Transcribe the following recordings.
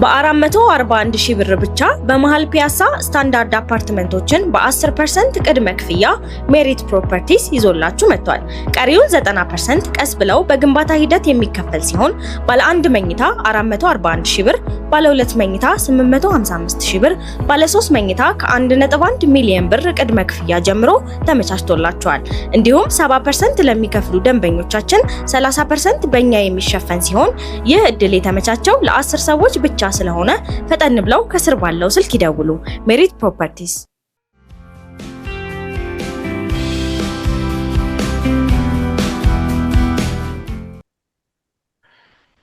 በ441 ሺህ ብር ብቻ በመሃል ፒያሳ ስታንዳርድ አፓርትመንቶችን በ10% ቅድመ ክፍያ ሜሪት ፕሮፐርቲስ ይዞላችሁ መጥቷል። ቀሪውን 90% ቀስ ብለው በግንባታ ሂደት የሚከፈል ሲሆን ባለ 1 መኝታ 441 ሺህ ብር፣ ባለ 2 መኝታ 855 ሺህ ብር፣ ባለ 3 መኝታ ከ1.1 ሚሊዮን ብር ቅድመ ክፍያ ጀምሮ ተመቻችቶላችኋል። እንዲሁም 70% ለሚከፍሉ ደንበኞቻችን 30% በእኛ የሚሸፈን ሲሆን ይህ እድል የተመቻቸው ለ10 ሰዎች ብቻ ስለሆነ ፈጠን ብለው ከስር ባለው ስልክ ይደውሉ። ሜሪት ፕሮፐርቲስ።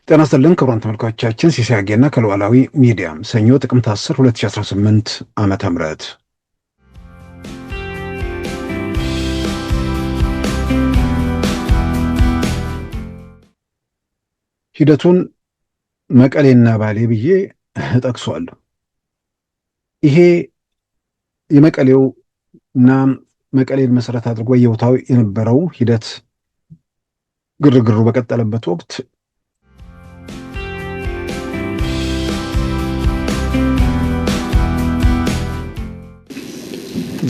ጤና ይስጥልን ክቡራን ተመልካቾቻችን፣ ሲሳይ አጌና ከሉዓላዊ ሚዲያ ሰኞ ጥቅምት 10 2018 ዓመተ ምህረት ሂደቱን መቀሌና ባሌ ብዬ ጠቅሷለሁ። ይሄ የመቀሌው እና መቀሌን መሰረት አድርጎ የቦታው የነበረው ሂደት ግርግሩ በቀጠለበት ወቅት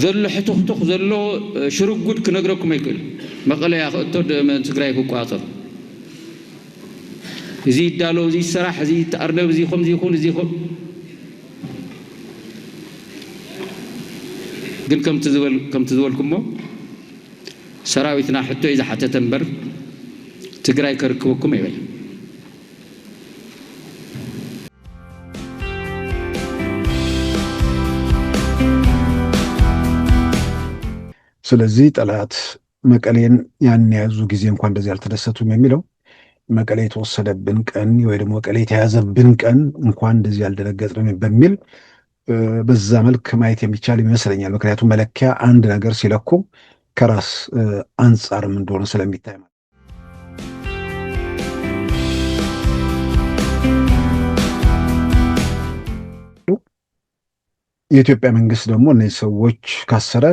ዘሎ ሕቱኽቱኽ ዘሎ ሽርጉድ ክነግረኩም አይክእል መቀለ ያኸእቶ ትግራይ ክቋፀር እዚ ይዳሎ እዚ ይስራሕ እዚ ተአርነብ እዚ ኹም እዚ ይኹን እዚ ኹም ግን ከምቲ ዝበልኩሞ ሰራዊትና ሕቶ እዩ ዝሓተተ እምበር ትግራይ ከርክበኩም አይበል። ስለዚህ ጠላት መቀሌን ያን ያዙ ጊዜ እንኳን እንደዚህ አልተደሰቱም የሚለው መቀሌ የተወሰደብን ቀን ወይ ደግሞ መቀሌ የተያዘብን ቀን እንኳን እንደዚህ ያልደነገጥን በሚል በዛ መልክ ማየት የሚቻል ይመስለኛል። ምክንያቱም መለኪያ አንድ ነገር ሲለኩ ከራስ አንጻርም እንደሆነ ስለሚታይ ማለት የኢትዮጵያ መንግስት ደግሞ እነዚህ ሰዎች ካሰረ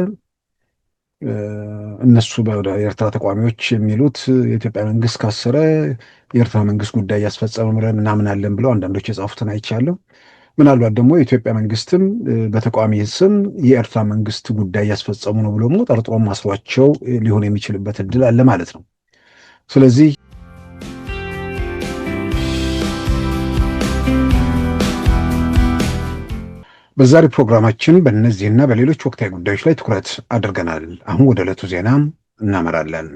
እነሱ በኤርትራ ተቋሚዎች የሚሉት የኢትዮጵያ መንግስት ካሰረ የኤርትራ መንግስት ጉዳይ ያስፈጸመ ብለን እናምናለን ብለው አንዳንዶች የጻፉትን አይቻለሁ። ምናልባት ደግሞ የኢትዮጵያ መንግስትም በተቋሚ ስም የኤርትራ መንግስት ጉዳይ ያስፈጸሙ ነው ብሎ ጠርጥሮ ማስሯቸው ሊሆን የሚችልበት እድል አለ ማለት ነው። ስለዚህ በዛሬ ፕሮግራማችን በእነዚህና በሌሎች ወቅታዊ ጉዳዮች ላይ ትኩረት አድርገናል። አሁን ወደ ዕለቱ ዜና እናመራለን።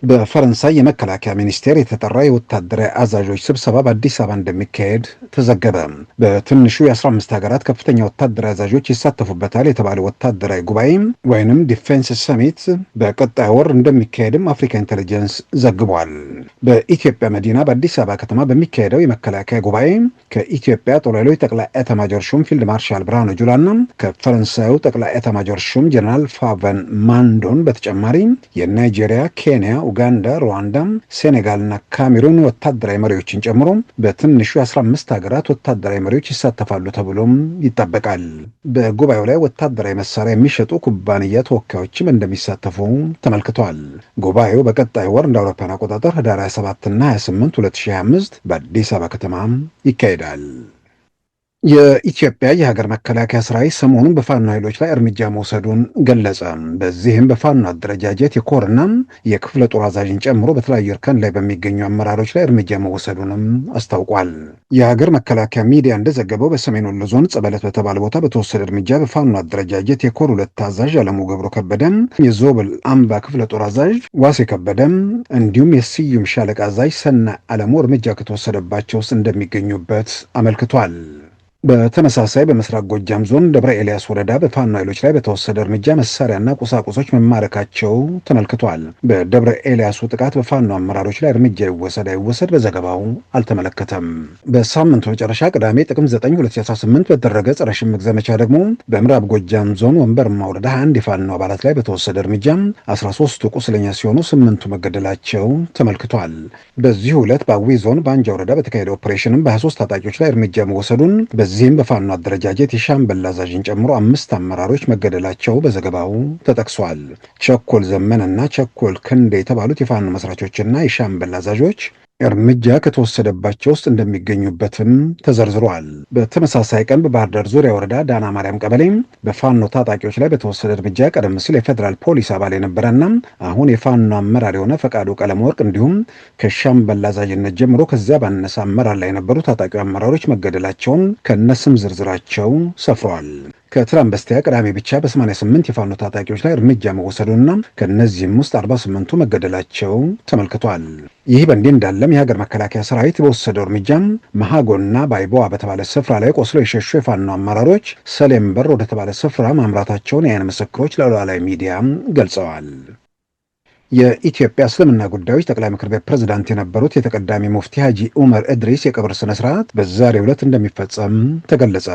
በፈረንሳይ የመከላከያ ሚኒስቴር የተጠራ የወታደራዊ አዛዦች ስብሰባ በአዲስ አበባ እንደሚካሄድ ተዘገበ። በትንሹ የ15 ሀገራት ከፍተኛ ወታደራዊ አዛዦች ይሳተፉበታል የተባለ ወታደራዊ ጉባኤ ወይንም ዲፌንስ ሰሚት በቀጣይ ወር እንደሚካሄድም አፍሪካ ኢንተለጀንስ ዘግቧል። በኢትዮጵያ መዲና በአዲስ አበባ ከተማ በሚካሄደው የመከላከያ ጉባኤ ከኢትዮጵያ ጦር ኃይሎች ጠቅላይ ኤታማዦር ሹም ፊልድ ማርሻል ብርሃኑ ጁላና ከፈረንሳዩ ጠቅላይ ኤታማዦር ሹም ጀነራል ፋቨን ማንዶን በተጨማሪ የናይጄሪያ፣ ኬንያ፣ ኡጋንዳ፣ ሩዋንዳ፣ ሴኔጋልና ካሜሩን ወታደራዊ መሪዎችን ጨምሮ በትንሹ 15 ሀገራት ወታደራዊ መሪዎች ይሳተፋሉ ተብሎም ይጠበቃል። በጉባኤው ላይ ወታደራዊ መሳሪያ የሚሸጡ ኩባንያ ተወካዮችም እንደሚሳተፉ ተመልክቷል። ጉባኤው በቀጣይ ወር እንደ አውሮፓውያን አቆጣጠር ህዳር 27 እና 28 2025 በአዲስ አበባ ከተማ ይካሄዳል። የኢትዮጵያ የሀገር መከላከያ ሰራዊት ሰሞኑን በፋኖ ኃይሎች ላይ እርምጃ መውሰዱን ገለጸ። በዚህም በፋኖ አደረጃጀት የኮርና የክፍለ ጦር አዛዥን ጨምሮ በተለያዩ እርከን ላይ በሚገኙ አመራሮች ላይ እርምጃ መወሰዱንም አስታውቋል። የሀገር መከላከያ ሚዲያ እንደዘገበው በሰሜን ወሎ ዞን ጸበለት በተባለ ቦታ በተወሰደ እርምጃ በፋኖ አደረጃጀት የኮር 2 አዛዥ አለሙ ገብሮ ከበደም፣ የዞብል አምባ ክፍለ ጦር አዛዥ ዋሴ ከበደም እንዲሁም የስዩም ሻለቃ አዛዥ ሰና አለሙ እርምጃ ከተወሰደባቸው ውስጥ እንደሚገኙበት አመልክቷል። በተመሳሳይ በምስራቅ ጎጃም ዞን ደብረ ኤልያስ ወረዳ በፋኖ ኃይሎች ላይ በተወሰደ እርምጃ መሳሪያና ቁሳቁሶች መማረካቸው ተመልክቷል። በደብረ ኤልያሱ ጥቃት በፋኖ አመራሮች ላይ እርምጃ ይወሰድ በዘገባው አልተመለከተም። በሳምንቱ መጨረሻ ቅዳሜ ጥቅምት 9 2018 በተደረገ ጸረ ሽምቅ ዘመቻ ደግሞ በምዕራብ ጎጃም ዞን ወንበርማ ወረዳ አንድ የፋኖ አባላት ላይ በተወሰደ እርምጃ 13ቱ ቁስለኛ ሲሆኑ 8ቱ መገደላቸው ተመልክቷል። በዚሁ ዕለት በአዊ ዞን በአንጃ ወረዳ በተካሄደ ኦፕሬሽንም በ23 ታጣቂዎች ላይ እርምጃ መወሰዱን በዚህም በፋኖ አደረጃጀት የሻምበል አዛዥን ጨምሮ 5 አመራሮች መገደላቸው በዘገባው ተጠቅሷል። ቸኮል ዘመንና ቸኮል ክንዴ የተባሉት የፋኖ መስራቾችና የሻምበል አዛዦች እርምጃ ከተወሰደባቸው ውስጥ እንደሚገኙበትም ተዘርዝሯል። በተመሳሳይ ቀን በባህር ዳር ዙሪያ ወረዳ ዳና ማርያም ቀበሌ በፋኖ ታጣቂዎች ላይ በተወሰደ እርምጃ ቀደም ሲል የፌዴራል ፖሊስ አባል የነበረና አሁን የፋኖ አመራር የሆነ ፈቃዱ ቀለመወርቅ እንዲሁም ከሻምበል አዛዥነት ጀምሮ ከዚያ ባነሰ አመራር ላይ የነበሩ ታጣቂ አመራሮች መገደላቸውን ከነስም ዝርዝራቸው ሰፍሯል። ከትናንት በስቲያ ቅዳሜ ብቻ በ88 የፋኖ ታጣቂዎች ላይ እርምጃ መወሰዱና ከነዚህም ውስጥ 48ቱ መገደላቸው ተመልክቷል። ይህ በእንዲህ እንዳለም የሀገር መከላከያ ሰራዊት በወሰደው እርምጃም መሃጎና ባይቦዋ በተባለ ስፍራ ላይ ቆስሎ የሸሹ የፋኖ አመራሮች ሰሌም በር ወደ ተባለ ስፍራ ማምራታቸውን የዓይን ምስክሮች ለሉዓላዊ ሚዲያ ገልጸዋል። የኢትዮጵያ እስልምና ጉዳዮች ጠቅላይ ምክር ቤት ፕሬዝዳንት የነበሩት የተቀዳሚ ሙፍቲ ሀጂ ዑመር እድሪስ የቀብር ስነ ስርዓት በዛሬው ዕለት እንደሚፈጸም ተገለጸ።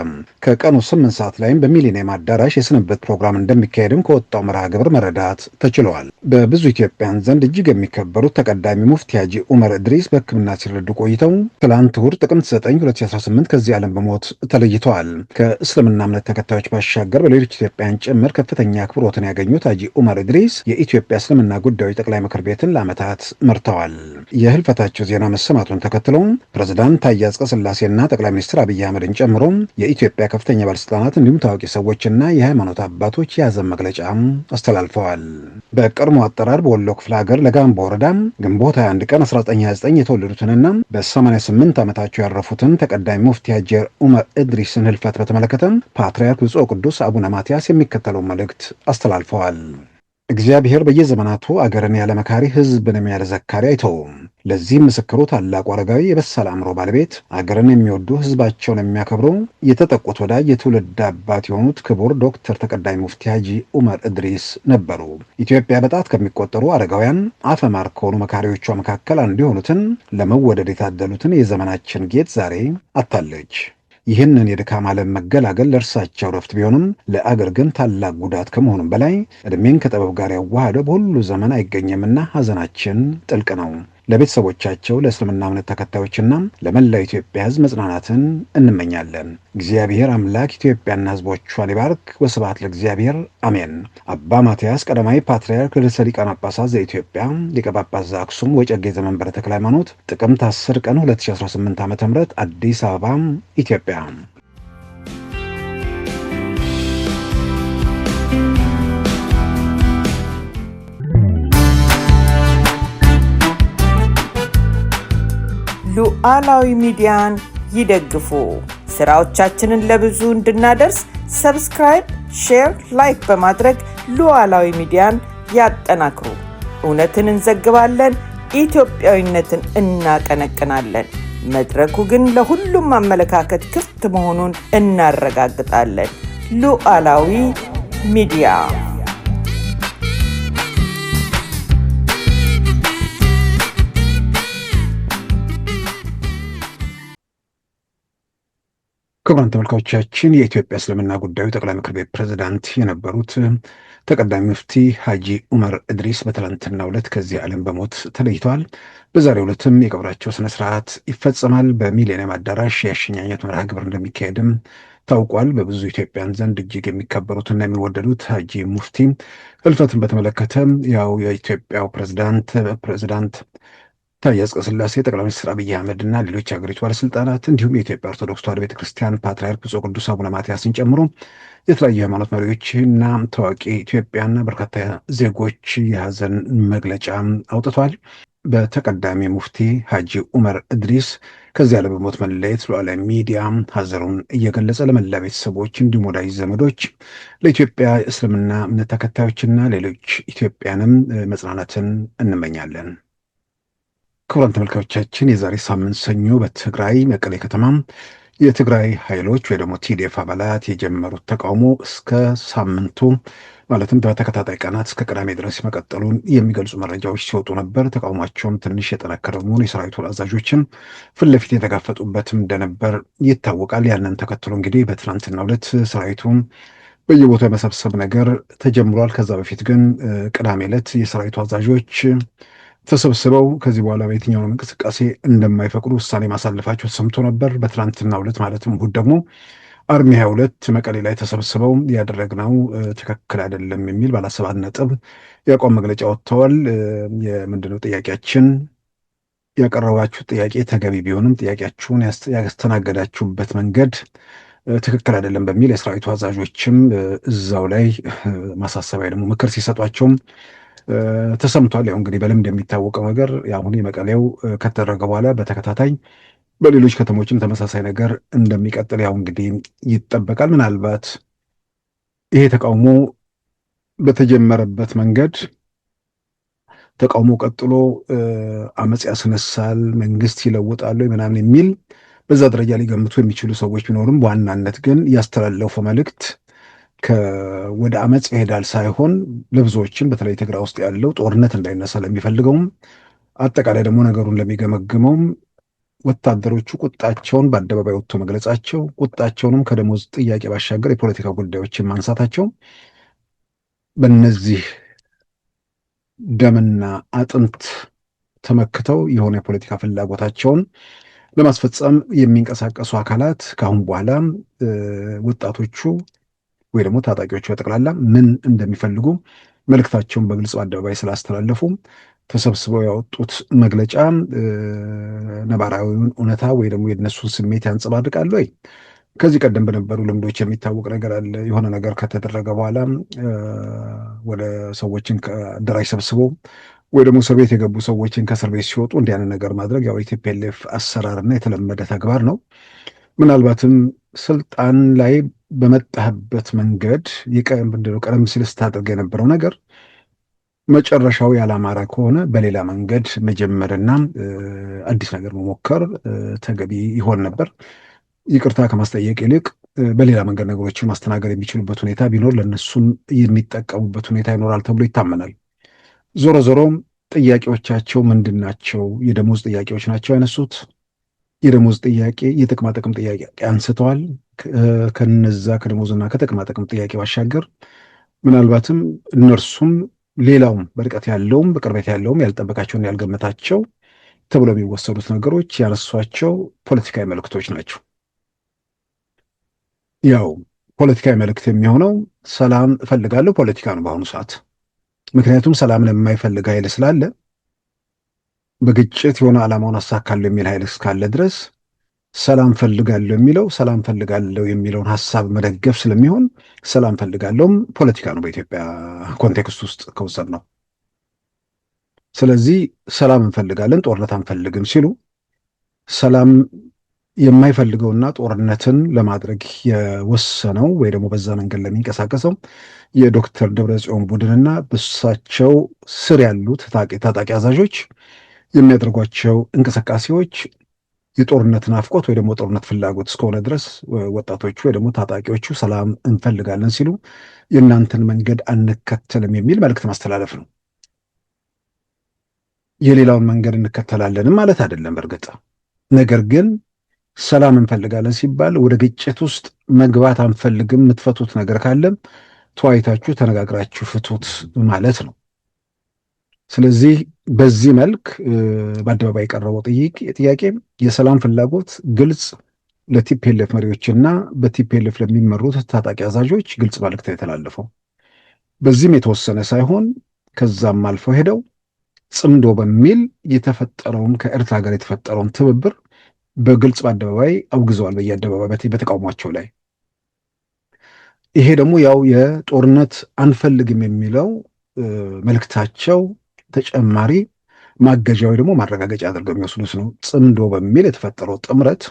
ከቀኑ 8 ሰዓት ላይም በሚሊኒየም አዳራሽ የስንብት ፕሮግራም እንደሚካሄድም ከወጣው መርሃ ግብር መረዳት ተችሏል። በብዙ ኢትዮጵያን ዘንድ እጅግ የሚከበሩት ተቀዳሚ ሙፍቲ ሀጂ ዑመር እድሪስ በሕክምና ሲረዱ ቆይተው ትላንት እሁድ ጥቅምት 9 2018 ከዚህ ዓለም በሞት ተለይተዋል። ከእስልምና እምነት ተከታዮች ባሻገር በሌሎች ኢትዮጵያን ጭምር ከፍተኛ አክብሮትን ያገኙት ሀጂ ዑመር እድሪስ የኢትዮጵያ እስልምና ጉዳዮች ጠቅላይ ምክር ቤትን ለዓመታት መርተዋል። የህልፈታቸው ዜና መሰማቱን ተከትሎ ፕሬዝዳንት ታዬ አጽቀሥላሴና ጠቅላይ ሚኒስትር አብይ አህመድን ጨምሮ የኢትዮጵያ ከፍተኛ ባለስልጣናት እንዲሁም ታዋቂ ሰዎችና የሃይማኖት አባቶች የያዘን መግለጫ አስተላልፈዋል። በቀድሞ አጠራር በወሎ ክፍለ ሀገር ለጋምቦ ወረዳ ግንቦት 21 ቀን 1929 የተወለዱትንና በ88 ዓመታቸው ያረፉትን ተቀዳሚ ሙፍቲ ሀጂ ዑመር እድሪስን ህልፈት በተመለከተ ፓትርያርክ ብፁዕ ቅዱስ አቡነ ማትያስ የሚከተለው መልእክት አስተላልፈዋል። እግዚአብሔር በየዘመናቱ አገርን ያለ መካሪ ህዝብንም ያለ ዘካሪ አይተውም። ለዚህም ምስክሩ ታላቁ አረጋዊ የበሳል አእምሮ ባለቤት አገርን የሚወዱ ህዝባቸውን የሚያከብሩ የተጠቁት ወዳጅ የትውልድ አባት የሆኑት ክቡር ዶክተር ተቀዳሚ ሙፍቲ ሀጂ ዑመር እድሪስ ነበሩ። ኢትዮጵያ በጣት ከሚቆጠሩ አረጋውያን አፈማር ከሆኑ መካሪዎቿ መካከል አንዱ የሆኑትን ለመወደድ የታደሉትን የዘመናችን ጌጥ ዛሬ አጥታለች። ይህንን የድካም ዓለም መገላገል ለእርሳቸው ረፍት ቢሆንም ለአገር ግን ታላቅ ጉዳት ከመሆኑም በላይ ዕድሜን ከጥበብ ጋር ያዋሃደው በሁሉ ዘመን አይገኝምና ሐዘናችን ጥልቅ ነው። ለቤተሰቦቻቸው፣ ለእስልምና እምነት ተከታዮችና ለመላው ኢትዮጵያ ህዝብ መጽናናትን እንመኛለን። እግዚአብሔር አምላክ ኢትዮጵያና ህዝቦቿን ይባርክ። ወስብሐት ለእግዚአብሔር አሜን። አባ ማትያስ ቀዳማዊ ፓትርያርክ ርዕሰ ሊቃነ ጳጳሳት ዘኢትዮጵያ ሊቀ ጳጳስ ዘአክሱም ወዕጨጌ ዘመንበረ ተክለ ሃይማኖት ጥቅምት 10 ቀን 2018 ዓ.ም አዲስ አበባ ኢትዮጵያ። ሉዓላዊ ሚዲያን ይደግፉ። ስራዎቻችንን ለብዙ እንድናደርስ ሰብስክራይብ፣ ሼር፣ ላይክ በማድረግ ሉዓላዊ ሚዲያን ያጠናክሩ። እውነትን እንዘግባለን፣ ኢትዮጵያዊነትን እናቀነቅናለን። መድረኩ ግን ለሁሉም አመለካከት ክፍት መሆኑን እናረጋግጣለን። ሉዓላዊ ሚዲያ ክቡራን ተመልካቾቻችን የኢትዮጵያ እስልምና ጉዳዮች ጠቅላይ ምክር ቤት ፕሬዝዳንት የነበሩት ተቀዳሚ ሙፍቲ ሀጂ ዑመር እድሪስ በትላንትናው ዕለት ከዚህ ዓለም በሞት ተለይተዋል። በዛሬው ዕለትም የቀብራቸው ስነ ስርዓት ይፈጸማል። በሚሊኒየም አዳራሽ የአሸኛኘት መርሃ ግብር እንደሚካሄድም ታውቋል። በብዙ ኢትዮጵያን ዘንድ እጅግ የሚከበሩትና የሚወደዱት ሀጂ ሙፍቲ ህልፈትን በተመለከተ ያው የኢትዮጵያው ፕሬዝዳንት ታዬ አጽቀሥላሴ፣ ጠቅላይ ሚኒስትር አብይ አህመድ እና ሌሎች የሀገሪቱ ባለስልጣናት እንዲሁም የኢትዮጵያ ኦርቶዶክስ ተዋሕዶ ቤተክርስቲያን ፓትርያርክ ብፁዕ ቅዱስ አቡነ ማትያስን ጨምሮ የተለያዩ ሃይማኖት መሪዎች እና ታዋቂ ኢትዮጵያና በርካታ ዜጎች የሀዘን መግለጫ አውጥተዋል። በተቀዳሚ ሙፍቲ ሀጂ ዑመር እድሪስ ከዚህ ዓለም በሞት መለየት ሉዓላዊ ሚዲያ ሀዘኑን እየገለጸ ለመላ ቤተሰቦች እንዲሁም ወዳጅ ዘመዶች፣ ለኢትዮጵያ እስልምና እምነት ተከታዮችና ሌሎች ኢትዮጵያንም መጽናናትን እንመኛለን። ክቡራን ተመልካቾቻችን የዛሬ ሳምንት ሰኞ በትግራይ መቀሌ ከተማ የትግራይ ኃይሎች ወይ ደግሞ ቲዲኤፍ አባላት የጀመሩት ተቃውሞ እስከ ሳምንቱ ማለትም በተከታታይ ቀናት እስከ ቅዳሜ ድረስ መቀጠሉን የሚገልጹ መረጃዎች ሲወጡ ነበር። ተቃውሟቸውም ትንሽ የጠነከረ መሆኑ የሰራዊቱ አዛዦችም ፊት ለፊት የተጋፈጡበትም እንደነበር ይታወቃል። ያንን ተከትሎ እንግዲህ በትናንትናው ዕለት ሰራዊቱም በየቦታው የመሰብሰብ ነገር ተጀምሯል። ከዛ በፊት ግን ቅዳሜ ዕለት የሰራዊቱ አዛዦች ተሰብስበው ከዚህ በኋላ በየትኛውም እንቅስቃሴ እንደማይፈቅዱ ውሳኔ ማሳለፋቸው ተሰምቶ ነበር። በትናንትናው ዕለት ማለትም እሑድ ደግሞ አርሚ 22 መቀሌ ላይ ተሰብስበው ያደረግነው ትክክል አይደለም የሚል ባለ 7 ነጥብ የአቋም መግለጫ ወጥተዋል። የምንድነው ጥያቄያችን? ያቀረባችሁ ጥያቄ ተገቢ ቢሆንም ጥያቄያችሁን ያስተናገዳችሁበት መንገድ ትክክል አይደለም በሚል የሰራዊቱ አዛዦችም እዛው ላይ ማሳሰቢያ ደግሞ ምክር ሲሰጧቸውም ተሰምቷል። ያው እንግዲህ በልምድ የሚታወቀው ነገር አሁን የመቀሌው ከተደረገ በኋላ በተከታታይ በሌሎች ከተሞችም ተመሳሳይ ነገር እንደሚቀጥል ያው እንግዲህ ይጠበቃል። ምናልባት ይሄ ተቃውሞ በተጀመረበት መንገድ ተቃውሞ ቀጥሎ አመጽ ያስነሳል፣ መንግስት ይለውጣሉ ምናምን የሚል በዛ ደረጃ ሊገምቱ የሚችሉ ሰዎች ቢኖርም በዋናነት ግን ያስተላለፈው መልእክት ወደ አመጽ ይሄዳል ሳይሆን ለብዙዎችም በተለይ ትግራይ ውስጥ ያለው ጦርነት እንዳይነሳ ለሚፈልገውም አጠቃላይ ደግሞ ነገሩን ለሚገመግመውም ወታደሮቹ ቁጣቸውን በአደባባይ ወጥቶ መግለጻቸው ቁጣቸውንም ከደሞዝ ጥያቄ ባሻገር የፖለቲካ ጉዳዮችን ማንሳታቸው በእነዚህ ደምና አጥንት ተመክተው የሆነ የፖለቲካ ፍላጎታቸውን ለማስፈጸም የሚንቀሳቀሱ አካላት ከአሁን በኋላ ወጣቶቹ ወይ ደግሞ ታጣቂዎቹ በጠቅላላ ምን እንደሚፈልጉ መልእክታቸውን በግልጽ በአደባባይ ስላስተላለፉ ተሰብስበው ያወጡት መግለጫ ነባራዊውን እውነታ ወይ ደግሞ የነሱን ስሜት ያንጸባርቃል ወይ? ከዚህ ቀደም በነበሩ ልምዶች የሚታወቅ ነገር አለ። የሆነ ነገር ከተደረገ በኋላ ወደ ሰዎችን አደራጅ ሰብስበው ወይ ደግሞ እስር ቤት የገቡ ሰዎችን ከእስር ቤት ሲወጡ እንዲህ አይነት ነገር ማድረግ ያው የቲፒኤልኤፍ አሰራርና የተለመደ ተግባር ነው። ምናልባትም ስልጣን ላይ በመጣህበት መንገድ ቀደም ሲል ስታደርግ የነበረው ነገር መጨረሻው ያላማረ ከሆነ በሌላ መንገድ መጀመርና አዲስ ነገር መሞከር ተገቢ ይሆን ነበር። ይቅርታ ከማስጠየቅ ይልቅ በሌላ መንገድ ነገሮችን ማስተናገድ የሚችሉበት ሁኔታ ቢኖር ለእነሱም የሚጠቀሙበት ሁኔታ ይኖራል ተብሎ ይታመናል። ዞሮ ዞሮ ጥያቄዎቻቸው ምንድን ናቸው? የደሞዝ ጥያቄዎች ናቸው ያነሱት። የደሞዝ ጥያቄ የጥቅማ ጥቅም ጥያቄ አንስተዋል። ከነዛ ከደሞዝና ከጥቅማ ጥቅም ጥያቄ ባሻገር ምናልባትም እነርሱም ሌላውም በርቀት ያለውም በቅርበት ያለውም ያልጠበቃቸውን ያልገመታቸው ተብሎ የሚወሰዱት ነገሮች ያነሷቸው ፖለቲካዊ መልእክቶች ናቸው። ያው ፖለቲካዊ መልእክት የሚሆነው ሰላም እፈልጋለሁ ፖለቲካ ነው በአሁኑ ሰዓት። ምክንያቱም ሰላምን የማይፈልግ ኃይል ስላለ በግጭት የሆነ ዓላማውን አሳካለሁ የሚል ኃይል እስካለ ድረስ ሰላም ፈልጋለሁ የሚለው ሰላም ፈልጋለሁ የሚለውን ሀሳብ መደገፍ ስለሚሆን ሰላም ፈልጋለሁም ፖለቲካ ነው በኢትዮጵያ ኮንቴክስት ውስጥ ከወሰድ ነው። ስለዚህ ሰላም እንፈልጋለን ጦርነት አንፈልግም ሲሉ ሰላም የማይፈልገውና ጦርነትን ለማድረግ የወሰነው ወይ ደግሞ በዛ መንገድ ለሚንቀሳቀሰው የዶክተር ደብረጽዮን ቡድንና በሳቸው ስር ያሉት ታጣቂ አዛዦች የሚያደርጓቸው እንቅስቃሴዎች የጦርነት ናፍቆት ወይ ደግሞ ጦርነት ፍላጎት እስከሆነ ድረስ ወጣቶቹ ወይ ደግሞ ታጣቂዎቹ ሰላም እንፈልጋለን ሲሉ የእናንተን መንገድ አንከተልም የሚል መልእክት ማስተላለፍ ነው። የሌላውን መንገድ እንከተላለንም ማለት አይደለም በእርግጥ። ነገር ግን ሰላም እንፈልጋለን ሲባል ወደ ግጭት ውስጥ መግባት አንፈልግም፣ የምትፈቱት ነገር ካለም ተወያይታችሁ ተነጋግራችሁ ፍቱት ማለት ነው። ስለዚህ በዚህ መልክ በአደባባይ የቀረበው ጥያቄ የሰላም ፍላጎት ግልጽ ለቲፒኤልኤፍ መሪዎችና በቲፒኤልኤፍ ለሚመሩት ታጣቂ አዛዦች ግልጽ መልእክት የተላለፈው በዚህም የተወሰነ ሳይሆን ከዛም አልፈው ሄደው ጽምዶ በሚል የተፈጠረውን ከኤርትራ ጋር የተፈጠረውን ትብብር በግልጽ በአደባባይ አውግዘዋል። በየአደባባይ በተቃውሟቸው ላይ ይሄ ደግሞ ያው የጦርነት አንፈልግም የሚለው መልእክታቸው ተጨማሪ ማገዣ ወይ ደግሞ ማረጋገጫ አድርገው የሚወስዱት ነው። ጽምዶ በሚል የተፈጠረው ጥምረት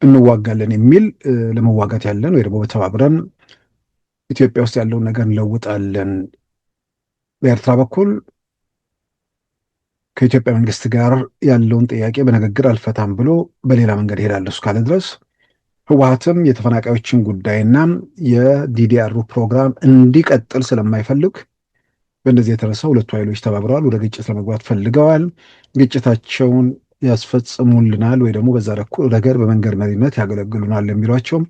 እንዋጋለን የሚል ለመዋጋት ያለን ወይ ደግሞ በተባብረን ኢትዮጵያ ውስጥ ያለውን ነገር እንለውጣለን፣ በኤርትራ በኩል ከኢትዮጵያ መንግስት ጋር ያለውን ጥያቄ በንግግር አልፈታም ብሎ በሌላ መንገድ ሄዳለሁ እስካለ ድረስ ህወሓትም የተፈናቃዮችን ጉዳይና የዲዲአሩ ፕሮግራም እንዲቀጥል ስለማይፈልግ በእንደዚህ የተነሳ ሁለቱ ኃይሎች ተባብረዋል። ወደ ግጭት ለመግባት ፈልገዋል። ግጭታቸውን ያስፈጽሙልናል ወይ ደግሞ በዛ ረገድ በመንገድ መሪነት ያገለግሉናል የሚሏቸውም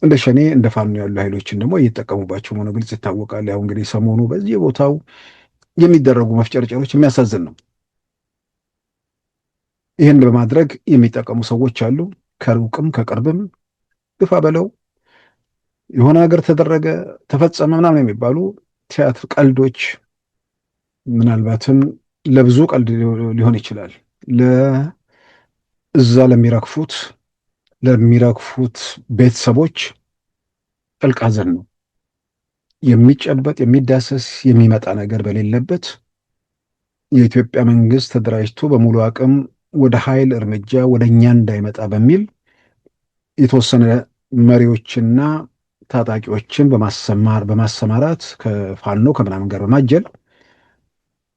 እንደ ሸኔ እንደ ፋኖ ያሉ ኃይሎችን ደግሞ እየተጠቀሙባቸው መሆኑ ግልጽ ይታወቃል። ያው እንግዲህ ሰሞኑ በዚህ ቦታው የሚደረጉ መፍጨርጨሮች የሚያሳዝን ነው። ይህን በማድረግ የሚጠቀሙ ሰዎች አሉ። ከሩቅም ከቅርብም ግፋ በለው የሆነ ነገር ተደረገ ተፈጸመ ምናምን የሚባሉ ቲያትር ቀልዶች ምናልባትም ለብዙ ቀልድ ሊሆን ይችላል። እዛ ለሚረግፉት ቤተሰቦች ጥልቅ ሐዘን ነው። የሚጨበጥ የሚዳሰስ የሚመጣ ነገር በሌለበት የኢትዮጵያ መንግስት ተደራጅቶ በሙሉ አቅም ወደ ኃይል እርምጃ ወደ እኛ እንዳይመጣ በሚል የተወሰነ መሪዎችና ታጣቂዎችን በማሰማራት ከፋኖ ከምናምን ጋር በማጀል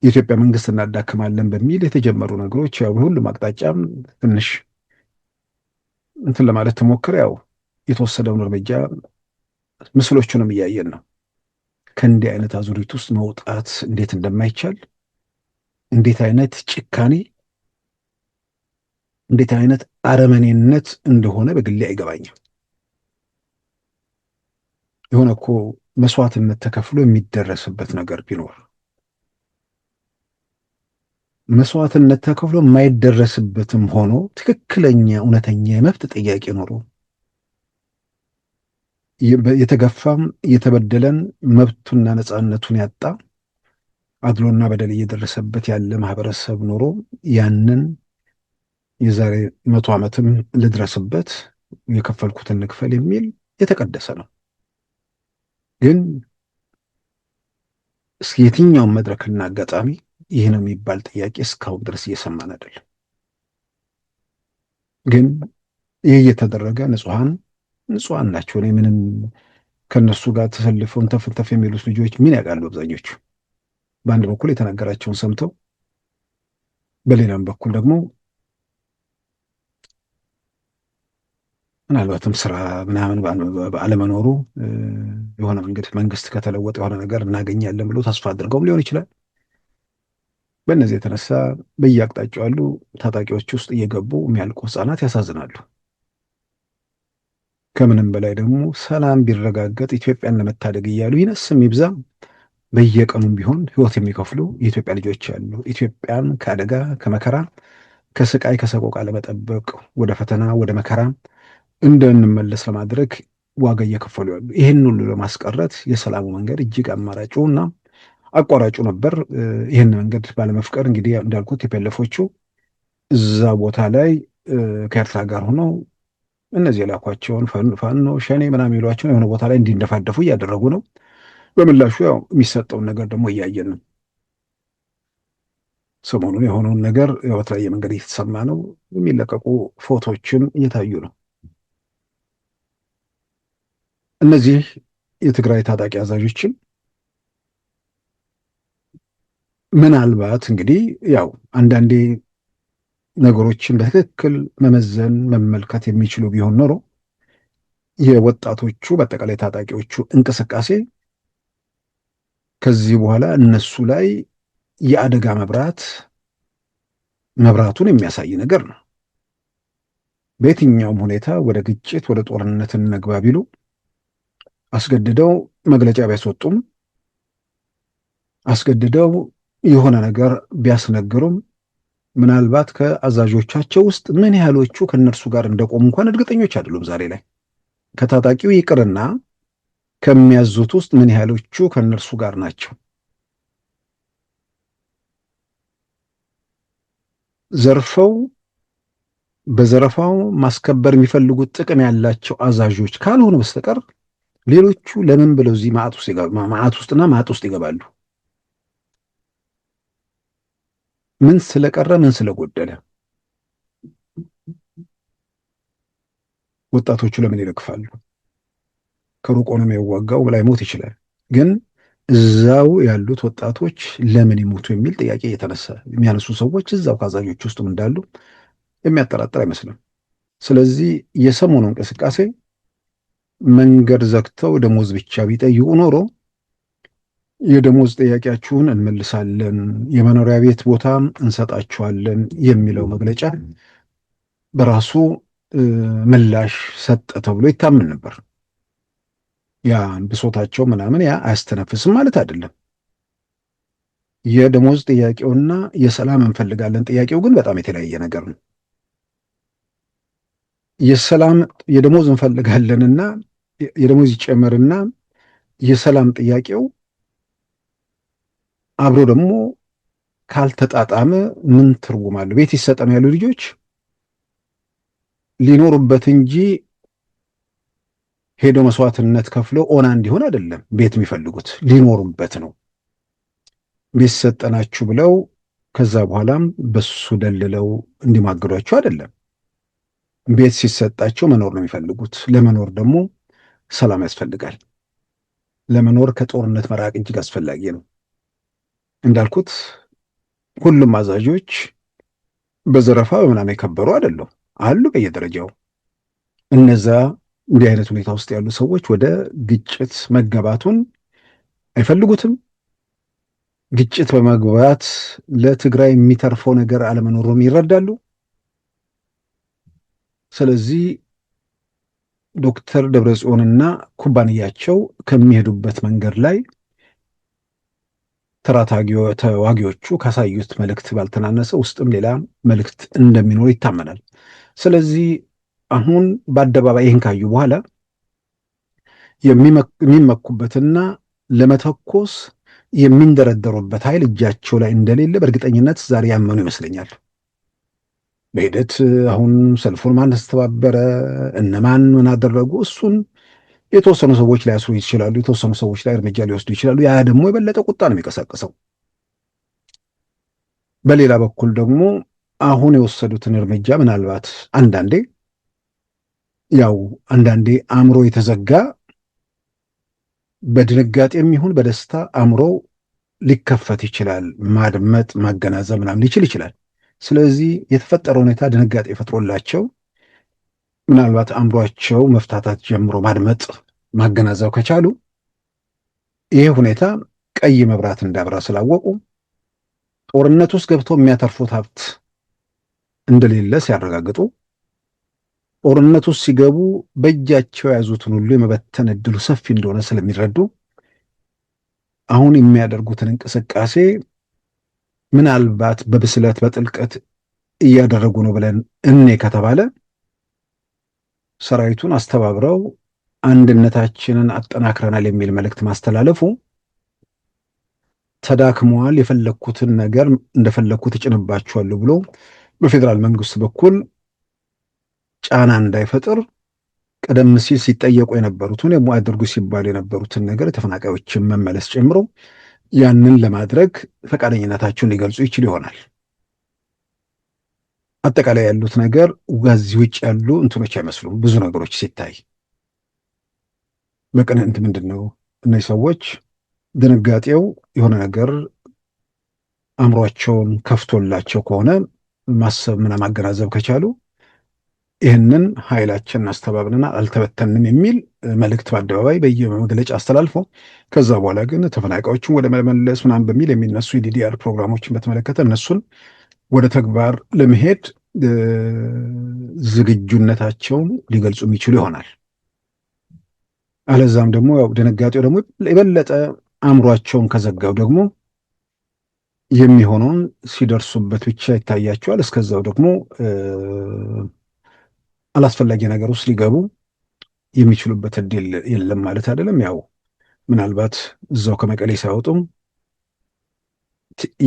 የኢትዮጵያ መንግስት እናዳክማለን በሚል የተጀመሩ ነገሮች ያው በሁሉም አቅጣጫም ትንሽ እንትን ለማለት ተሞክረ ያው የተወሰደውን እርምጃ ምስሎቹንም እያየን ነው። ከእንዲህ አይነት አዙሪት ውስጥ መውጣት እንዴት እንደማይቻል፣ እንዴት አይነት ጭካኔ፣ እንዴት አይነት አረመኔነት እንደሆነ በግሌ አይገባኝም። የሆነ እኮ መስዋዕትነት ተከፍሎ የሚደረስበት ነገር ቢኖር መስዋዕትነት ተከፍሎ የማይደረስበትም ሆኖ ትክክለኛ እውነተኛ የመብት ጥያቄ ኖሮ የተገፋም የተበደለን መብቱና ነፃነቱን ያጣ አድሎና በደል እየደረሰበት ያለ ማህበረሰብ ኖሮ ያንን የዛሬ 100 ዓመትም ልድረስበት የከፈልኩትን ልክፈል የሚል የተቀደሰ ነው። ግን እስኪ የትኛውን መድረክና አጋጣሚ ይህ ነው የሚባል ጥያቄ እስካሁን ድረስ እየሰማን አይደለም። ግን ይህ እየተደረገ ንጹሐን ናቸው። እኔ ምንም ከነሱ ጋር ተሰልፈው እንተፍ የሚሉት ልጆች ምን ያውቃሉ? አብዛኞቹ በአንድ በኩል የተናገራቸውን ሰምተው በሌላም በኩል ደግሞ ምናልባትም ስራ ምናምን ባለመኖሩ የሆነ መንግስት ከተለወጠ የሆነ ነገር እናገኛለን ብሎ ተስፋ አድርገውም ሊሆን ይችላል። በእነዚህ የተነሳ በየአቅጣጫው ያሉ ታጣቂዎች ውስጥ እየገቡ የሚያልቁ ህፃናት ያሳዝናሉ። ከምንም በላይ ደግሞ ሰላም ቢረጋገጥ ኢትዮጵያን ለመታደግ እያሉ ይነስም ይብዛም በየቀኑም ቢሆን ህይወት የሚከፍሉ የኢትዮጵያ ልጆች አሉ። ኢትዮጵያን ከአደጋ ከመከራ ከስቃይ ከሰቆቃ ለመጠበቅ ወደ ፈተና ወደ መከራ እንደንመለስ ለማድረግ ዋጋ እየከፈሉ ያሉ። ይህን ሁሉ ለማስቀረት የሰላሙ መንገድ እጅግ አማራጩና አቋራጩ ነበር። ይህን መንገድ ባለመፍቀር እንግዲህ እንዳልኩት የፔለፎቹ እዛ ቦታ ላይ ከኤርትራ ጋር ሆነው እነዚህ የላኳቸውን ፋኖ ሸኔ ምናምን የሚሏቸውን የሆነ ቦታ ላይ እንዲንደፋደፉ እያደረጉ ነው። በምላሹ ያው የሚሰጠውን ነገር ደግሞ እያየን ነው። ሰሞኑን የሆነውን ነገር ያው በተለያየ መንገድ እየተሰማ ነው። የሚለቀቁ ፎቶዎችም እየታዩ ነው። እነዚህ የትግራይ ታጣቂ አዛዦችን ምናልባት እንግዲህ ያው አንዳንዴ ነገሮችን በትክክል መመዘን መመልከት የሚችሉ ቢሆን ኖሮ የወጣቶቹ በአጠቃላይ ታጣቂዎቹ እንቅስቃሴ ከዚህ በኋላ እነሱ ላይ የአደጋ መብራቱን የሚያሳይ ነገር ነው። በየትኛውም ሁኔታ ወደ ግጭት ወደ ጦርነት እንግባ ቢሉ አስገድደው መግለጫ ቢያስወጡም አስገድደው የሆነ ነገር ቢያስነግሩም ምናልባት ከአዛዦቻቸው ውስጥ ምን ያህሎቹ ከነርሱ ጋር እንደቆሙ እንኳን እርግጠኞች አይደሉም። ዛሬ ላይ ከታጣቂው ይቅርና ከሚያዙት ውስጥ ምን ያህሎቹ ከነርሱ ጋር ናቸው? ዘርፈው በዘረፋው ማስከበር የሚፈልጉት ጥቅም ያላቸው አዛዦች ካልሆኑ በስተቀር ሌሎቹ ለምን ብለው እዚህ ማዕት ውስጥ ይገባሉ? ምን ስለቀረ ምን ስለጎደለ? ወጣቶቹ ለምን ይረግፋሉ? ከሩቅ ሆኖ የሚዋጋው ላይ ሞት ይችላል፣ ግን እዛው ያሉት ወጣቶች ለምን ይሞቱ የሚል ጥያቄ የሚያነሱ ሰዎች እዛው ከአዛዦች ውስጥም እንዳሉ የሚያጠራጥር አይመስልም። ስለዚህ የሰሞኑ እንቅስቃሴ መንገድ ዘግተው ደሞዝ ብቻ ቢጠይቁ ኖሮ የደሞዝ ጥያቄያችሁን እንመልሳለን፣ የመኖሪያ ቤት ቦታ እንሰጣችኋለን የሚለው መግለጫ በራሱ ምላሽ ሰጠ ተብሎ ይታመን ነበር። ያ ብሶታቸው ምናምን ያ አያስተነፍስም ማለት አይደለም። የደሞዝ ጥያቄውና የሰላም እንፈልጋለን ጥያቄው ግን በጣም የተለያየ ነገር ነው። የደሞዝ እንፈልጋለንና የደሞዝ ይጨመርና የሰላም ጥያቄው አብሮ ደግሞ ካልተጣጣመ ምን ትርጉም አለው? ቤት ይሰጠን ያሉ ልጆች ሊኖሩበት እንጂ ሄዶ መስዋዕትነት ከፍለው ኦና እንዲሆን አይደለም ቤት የሚፈልጉት፣ ሊኖሩበት ነው። ቤት ሰጠናችሁ ብለው ከዛ በኋላም በሱ ደልለው እንዲማገዷቸው አይደለም። ቤት ሲሰጣቸው መኖር ነው የሚፈልጉት። ለመኖር ደግሞ ሰላም ያስፈልጋል። ለመኖር ከጦርነት መራቅ እጅግ አስፈላጊ ነው። እንዳልኩት ሁሉም አዛዦች በዘረፋ በምናምን የከበሩ አይደለም አሉ በየደረጃው። እነዛ እንዲህ አይነት ሁኔታ ውስጥ ያሉ ሰዎች ወደ ግጭት መገባቱን አይፈልጉትም። ግጭት በመግባት ለትግራይ የሚተርፈው ነገር አለመኖሩን ይረዳሉ። ስለዚህ ዶክተር ደብረጽዮንና ኩባንያቸው ከሚሄዱበት መንገድ ላይ ተራ ተዋጊዎቹ ካሳዩት መልእክት ባልተናነሰ ውስጥም ሌላ መልእክት እንደሚኖር ይታመናል። ስለዚህ አሁን በአደባባይ ይህን ካዩ በኋላ የሚመኩበትና ለመተኮስ የሚንደረደሩበት ኃይል እጃቸው ላይ እንደሌለ በእርግጠኝነት ዛሬ ያመኑ ይመስለኛል። በሂደት አሁን ሰልፉን ማን አስተባበረ፣ እነማን ምን አደረጉ፣ እሱን የተወሰኑ ሰዎች ሊያስሩ ይችላሉ፣ የተወሰኑ ሰዎች ላይ እርምጃ ሊወስዱ ይችላሉ። ያ ደግሞ የበለጠ ቁጣ ነው የሚቀሰቅሰው። በሌላ በኩል ደግሞ አሁን የወሰዱትን እርምጃ ምናልባት አንዳንዴ አእምሮ የተዘጋ በድንጋጤም ይሁን በደስታ አእምሮ ሊከፈት ይችላል። ማድመጥ ማገናዘብ ምናምን ሊችል ይችላል። ስለዚህ የተፈጠረው ሁኔታ ድንጋጤ ፈጥሮላቸው ምናልባት አእምሯቸው መፍታታት ጀምሮ ማድመጥ ማገናዘብ ከቻሉ ይሄ ሁኔታ ቀይ መብራት እንዳብራ ስላወቁ ጦርነት ውስጥ ገብተው የሚያተርፉት ሀብት እንደሌለ ሲያረጋግጡ ጦርነት ውስጥ ሲገቡ በእጃቸው የያዙትን ሁሉ የመበተን እድሉ ሰፊ እንደሆነ ስለሚረዱ አሁን የሚያደርጉትን እንቅስቃሴ ምናልባት በብስለት በጥልቀት እያደረጉ ነው ብለን ከተባለ ሰራዊቱን አስተባብረው አንድነታችንን አጠናክረናል የሚል መልእክት ማስተላለፉ ተዳክመዋል፣ የፈለኩትን ነገር እንደፈለኩት እጭንባችኋለሁ ብሎ በፌዴራል መንግስት በኩል ጫና እንዳይፈጥር ቀደም ሲል ሲጠየቁ የነበሩትን አድርጉ ሲባሉ የነበሩትን ነገር ተፈናቃዮችን መመለስ ጨምሮ ያንን ለማድረግ ፈቃደኝነታቸውን ሊገልጹ ይችል ይሆናል። አጠቃላይ ያሉት ነገር ከዚህ ውጭ ያሉ እንትኖች አይመስሉም። ብዙ ነገሮች ሲታይ በቅንነት ምንድነው እነዚህ ሰዎች ድንጋጤው የሆነ ነገር አእምሯቸውን ከፍቶላቸው ከሆነ ማሰብ ምና ማገናዘብ ከቻሉ ይህንን ኃይላችንን አስተባብለና አልተበተንም የሚል መልእክት በአደባባይ በየመግለጫ አስተላልፎ ከዛ በኋላ ግን ተፈናቃዮችን ወደ መመለስ ምናምን በሚል የሚነሱ የዲዲአር ፕሮግራሞችን በተመለከተ እነሱን ወደ ተግባር ለመሄድ ዝግጁነታቸውን ሊገልጹ የሚችሉ ይሆናል። አለዛም ደግሞ ድንጋጤው ደግሞ የበለጠ አእምሯቸውን ከዘጋው ደግሞ የሚሆነውን ሲደርሱበት ብቻ ይታያቸዋል። እስከዛው ደግሞ አላስፈላጊ ነገር ውስጥ ሊገቡ የሚችሉበት እድል የለም ማለት አይደለም። ምናልባት እዛው ከመቀሌ ሳይወጡም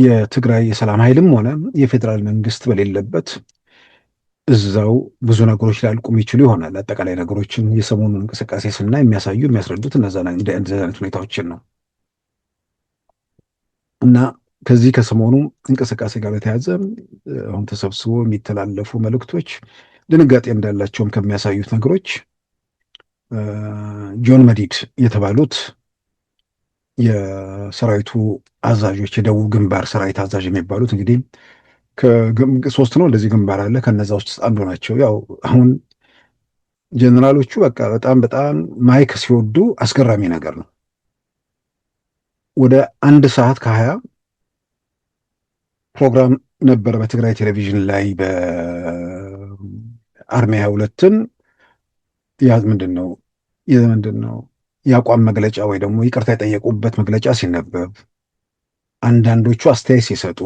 የትግራይ የሰላም ኃይልም ሆነ የፌዴራል መንግስት በሌለበት እዛው ብዙ ነገሮች ሊያልቁ የሚችሉ ይሆናል። አጠቃላይ ነገሮችን የሰሞኑን እንቅስቃሴ ስናይ የሚያሳዩት እነዛ አይነት ሁኔታዎችን ነው እና ከዚህ ከሰሞኑ እንቅስቃሴ ጋር በተያያዘ አሁን ተሰብስቦ የሚተላለፉ መልእክቶች ድንጋጤ እንዳላቸውም ከሚያሳዩት ነገሮች ጆን መዲድ የተባሉት የሰራዊቱ አዛዦች የደቡብ ግንባር ሰራዊት አዛዥ የሚባሉት እንግዲህ ሶስት ነው እንደዚህ ግንባር አለ። ከነዛ ውስጥ አንዱ ናቸው። ያው አሁን ጀነራሎቹ በቃ በጣም በጣም ማይክ ሲወዱ አስገራሚ ነገር ነው። ወደ 1 ሰዓት ከ20 ፕሮግራም ነበረ በትግራይ ቴሌቪዥን ላይ በአርሚ 22ን ምንድን ነው የአቋም መግለጫ ወይ ደግሞ ይቅርታ የጠየቁበት መግለጫ ሲነበብ አንዳንዶቹ አስተያየት ሲሰጡ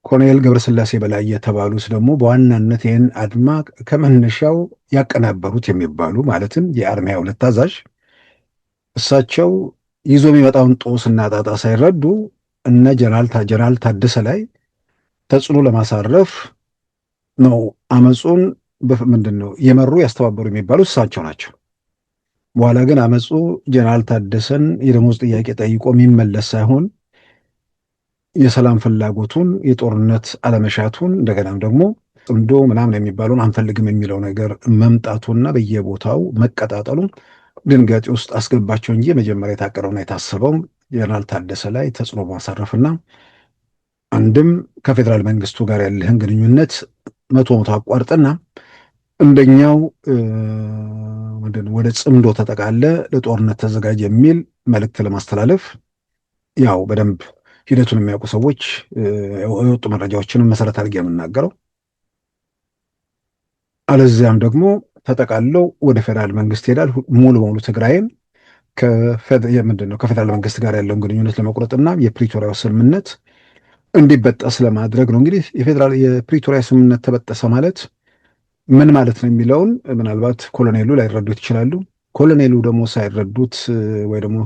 ኮሎኔል ገብረስላሴ በላይ የተባሉት ደግሞ በዋናነት ይህን አድማ ከመነሻው ያቀናበሩት የሚባሉ ማለትም የአርሚ 22 አዛዥ እሳቸው ይዞ የሚመጣውን ጦስና ጣጣ ሳይረዱ እነ ጀነራል ታደሰ ላይ ተጽዕኖ ለማሳረፍ ነው አመፁን የመሩ ያስተባበሩ የሚባሉት እሳቸው ናቸው። በኋላ ግን አመፁ ጀነራል ታደሰን የደሞዝ ጥያቄ ጠይቆ የሚመለስ ሳይሆን የሰላም ፍላጎቱን የጦርነት አለመሻቱን እንደገናም ደግሞ ጽምዶ ምናምን የሚባለውን አንፈልግም የሚለው ነገር መምጣቱና በየቦታው መቀጣጠሉ ድንጋጤ ውስጥ አስገባቸው እንጂ መጀመሪያ የታቀደውና የታሰበው ጀነራል ታደሰ ላይ ተጽዕኖ ማሳረፍና አንድም ከፌዴራል መንግስቱ ጋር ያለህን ግንኙነት መቶ አቋርጥና እንደኛው ወደ ጽምዶ ተጠቃለ ለጦርነት ተዘጋጅ የሚል መልእክት ለማስተላለፍ ያው በደንብ ሂደቱን የሚያውቁ ሰዎች የወጡ መረጃዎችንም መሰረት አድርጌ የምናገረው አለዚያም ደግሞ ተጠቃለው ወደ ፌዴራል መንግስት ይሄዳል። ሙሉ በሙሉ ትግራይን ከፌዴራል መንግስት ጋር ያለውን ግንኙነት ለመቁረጥና የፕሪቶሪያው ስምምነት እንዲበጠስ ለማድረግ ነው። እንግዲህ የፕሪቶሪያ ስምምነት ተበጠሰ ማለት ምን ማለት ነው የሚለውን ምናልባት ኮሎኔሉ ላይረዱት ይችላሉ። ኮሎኔሉ ደግሞ ሳይረዱት ወይ ደግሞ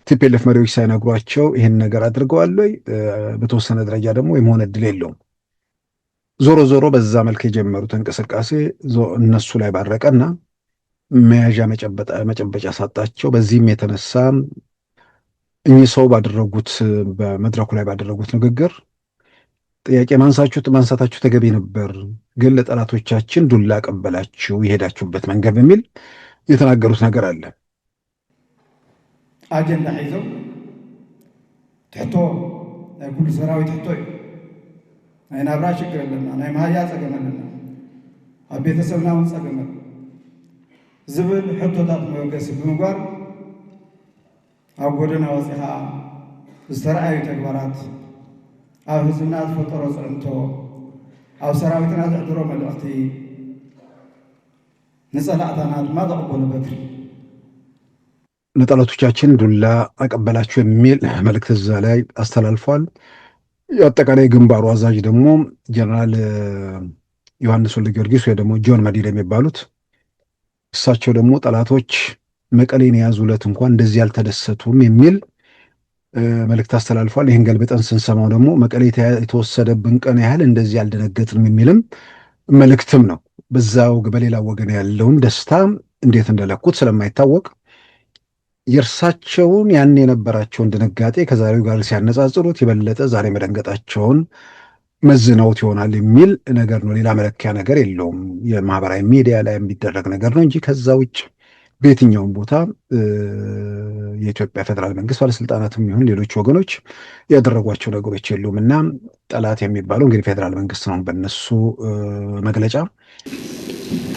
ቲፒኤልኤፍ መሪዎች ሳይነግሯቸው ይህን ነገር አድርገዋል ወይ በተወሰነ ደረጃ ደግሞ የመሆን እድል የለውም። ዞሮ ዞሮ በዛ መልክ የጀመሩት እንቅስቃሴ እነሱ ላይ ባረቀና መያዣ መጨበጫ ሳጣቸው። በዚህም የተነሳ እኚህ ሰው በመድረኩ ላይ ባደረጉት ንግግር ጥያቄ ማንሳታችሁ ተገቢ ነበር፣ ግን ለጠላቶቻችን ዱላ ቀበላችሁ የሄዳችሁበት መንገድ በሚል የተናገሩት ነገር አለ። አጀንዳ ሒዞም ትሕቶ ናይ ኩሉ ሰራዊት ሕቶ እዩ። ናይ ናብራ ችግር ኣለና፣ ናይ መሃያ ፀገም ኣለና፣ ኣብ ቤተሰብና እውን ፀገም ኣሎ ዝብል ሕቶታት መበገሲ ብምግባር ኣብ ጎደና ወፂኻ ዝተረኣዩ ተግባራት ኣብ ህዝብና ዝፈጠሮ ፅዕንቶ ኣብ ሰራዊትና ዘሕድሮ መልእኽቲ ንፀላእታና ድማ ዘቕበሎ በትሪ ለጠላቶቻችን ዱላ አቀበላችሁ የሚል መልእክት እዛ ላይ አስተላልፏል። የአጠቃላይ ግንባሩ አዛዥ ደግሞ ጀነራል ዮሐንስ ወልደ ጊዮርጊስ ወይ ደግሞ ጆን መዲድ የሚባሉት እሳቸው ደግሞ ጠላቶች መቀሌን የያዙለት እንኳን እንደዚህ ያልተደሰቱም የሚል መልእክት አስተላልፏል። ይህን ገልብጠን ስንሰማው ደግሞ መቀሌ የተወሰደብን ቀን ያህል እንደዚህ ያልደነገጥንም የሚልም መልእክትም ነው። በዛው በሌላ ወገን ያለውን ደስታ እንዴት እንደለኩት ስለማይታወቅ የእርሳቸውን ያን የነበራቸውን ድንጋጤ ከዛሬው ጋር ሲያነጻጽሩት የበለጠ ዛሬ መደንገጣቸውን መዝነውት ይሆናል የሚል ነገር ነው። ሌላ መለኪያ ነገር የለውም። የማህበራዊ ሚዲያ ላይ የሚደረግ ነገር ነው እንጂ ከዛ ውጭ በየትኛውም ቦታ የኢትዮጵያ ፌዴራል መንግስት ባለስልጣናትም ይሁን ሌሎች ወገኖች ያደረጓቸው ነገሮች የሉም እና ጠላት የሚባለው እንግዲህ ፌዴራል መንግስት ነው። በእነሱ መግለጫ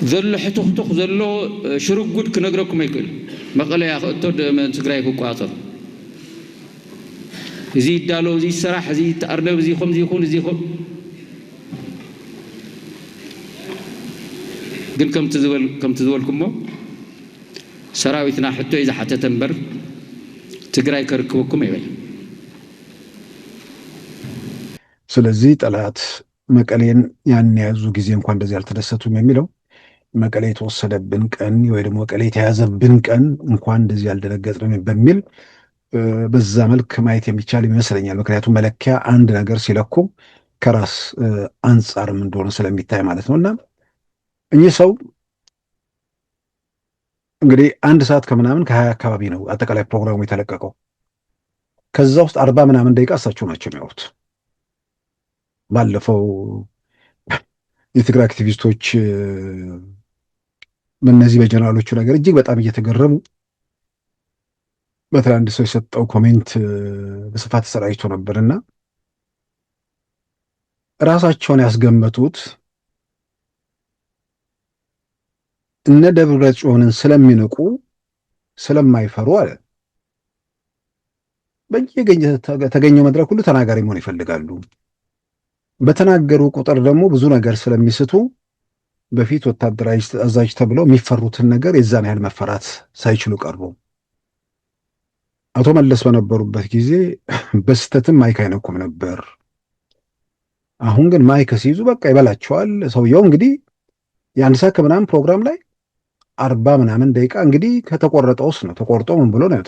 ዘሎ ሕቱኽቱኽ ዘሎ ሽርጉድ ክነግረኩም አይክእል መቐለ ያኽእቶ ትግራይ ክቋፀር እዚ ይዳሎ እዚ ይስራሕ እዚ ተኣርነብ እዚ ከምዚ ይኹን እዚ ይኹን ግን ከምቲ ዝበልኩሞ ሰራዊትና ሕቶ እዩ ዝሓተተ እምበር ትግራይ ከርክበኩም አይበል። ስለዚህ ጠላት መቀሌን ያን የያዙ ጊዜ እንኳን እንደዚህ አልተደሰቱም የሚለው መቀሌ የተወሰደብን ቀን ወይ ደግሞ መቀሌ የተያዘብን ቀን እንኳን እንደዚህ ያልደነገጥንም በሚል በዛ መልክ ማየት የሚቻል ይመስለኛል። ምክንያቱም መለኪያ አንድ ነገር ሲለኩ ከራስ አንጻርም እንደሆነ ስለሚታይ ማለት ነው። እና እኚህ ሰው እንግዲህ 1 ሰዓት ከምናምን ከ20 አካባቢ ነው አጠቃላይ ፕሮግራሙ የተለቀቀው። ከዛ ውስጥ 40 ምናምን ደቂቃ እሳቸው ናቸው የሚያወሩት። ባለፈው የትግራይ አክቲቪስቶች በእነዚህ በጀነራሎቹ ነገር እጅግ በጣም እየተገረሙ በተለይ አንድ ሰው የሰጠው ኮሜንት በስፋት ተሰራጭቶ ነበርና ራሳቸውን ያስገመቱት እነ ደብረ ጽዮንን ስለሚንቁ ስለማይፈሩ አለ በየተገኘው መድረክ ሁሉ ተናጋሪ መሆን ይፈልጋሉ። በተናገሩ ቁጥር ደግሞ ብዙ ነገር ስለሚስቱ በፊት ወታደራዊ አዛዥ ተብለው የሚፈሩትን ነገር የዛን ያህል መፈራት ሳይችሉ ቀርቡ። አቶ መለስ በነበሩበት ጊዜ በስተትም ማይክ አይነኩም ነበር። አሁን ግን ማይክ ሲይዙ በቃ ይበላቸዋል። ሰውየው እንግዲህ የአንድ ሰዓት ከምናምን ፕሮግራም ላይ 40 ምናምን ደቂቃ እንግዲህ ከተቆረጠውስ ነው። ተቆርጦ ምን ብሎ ነው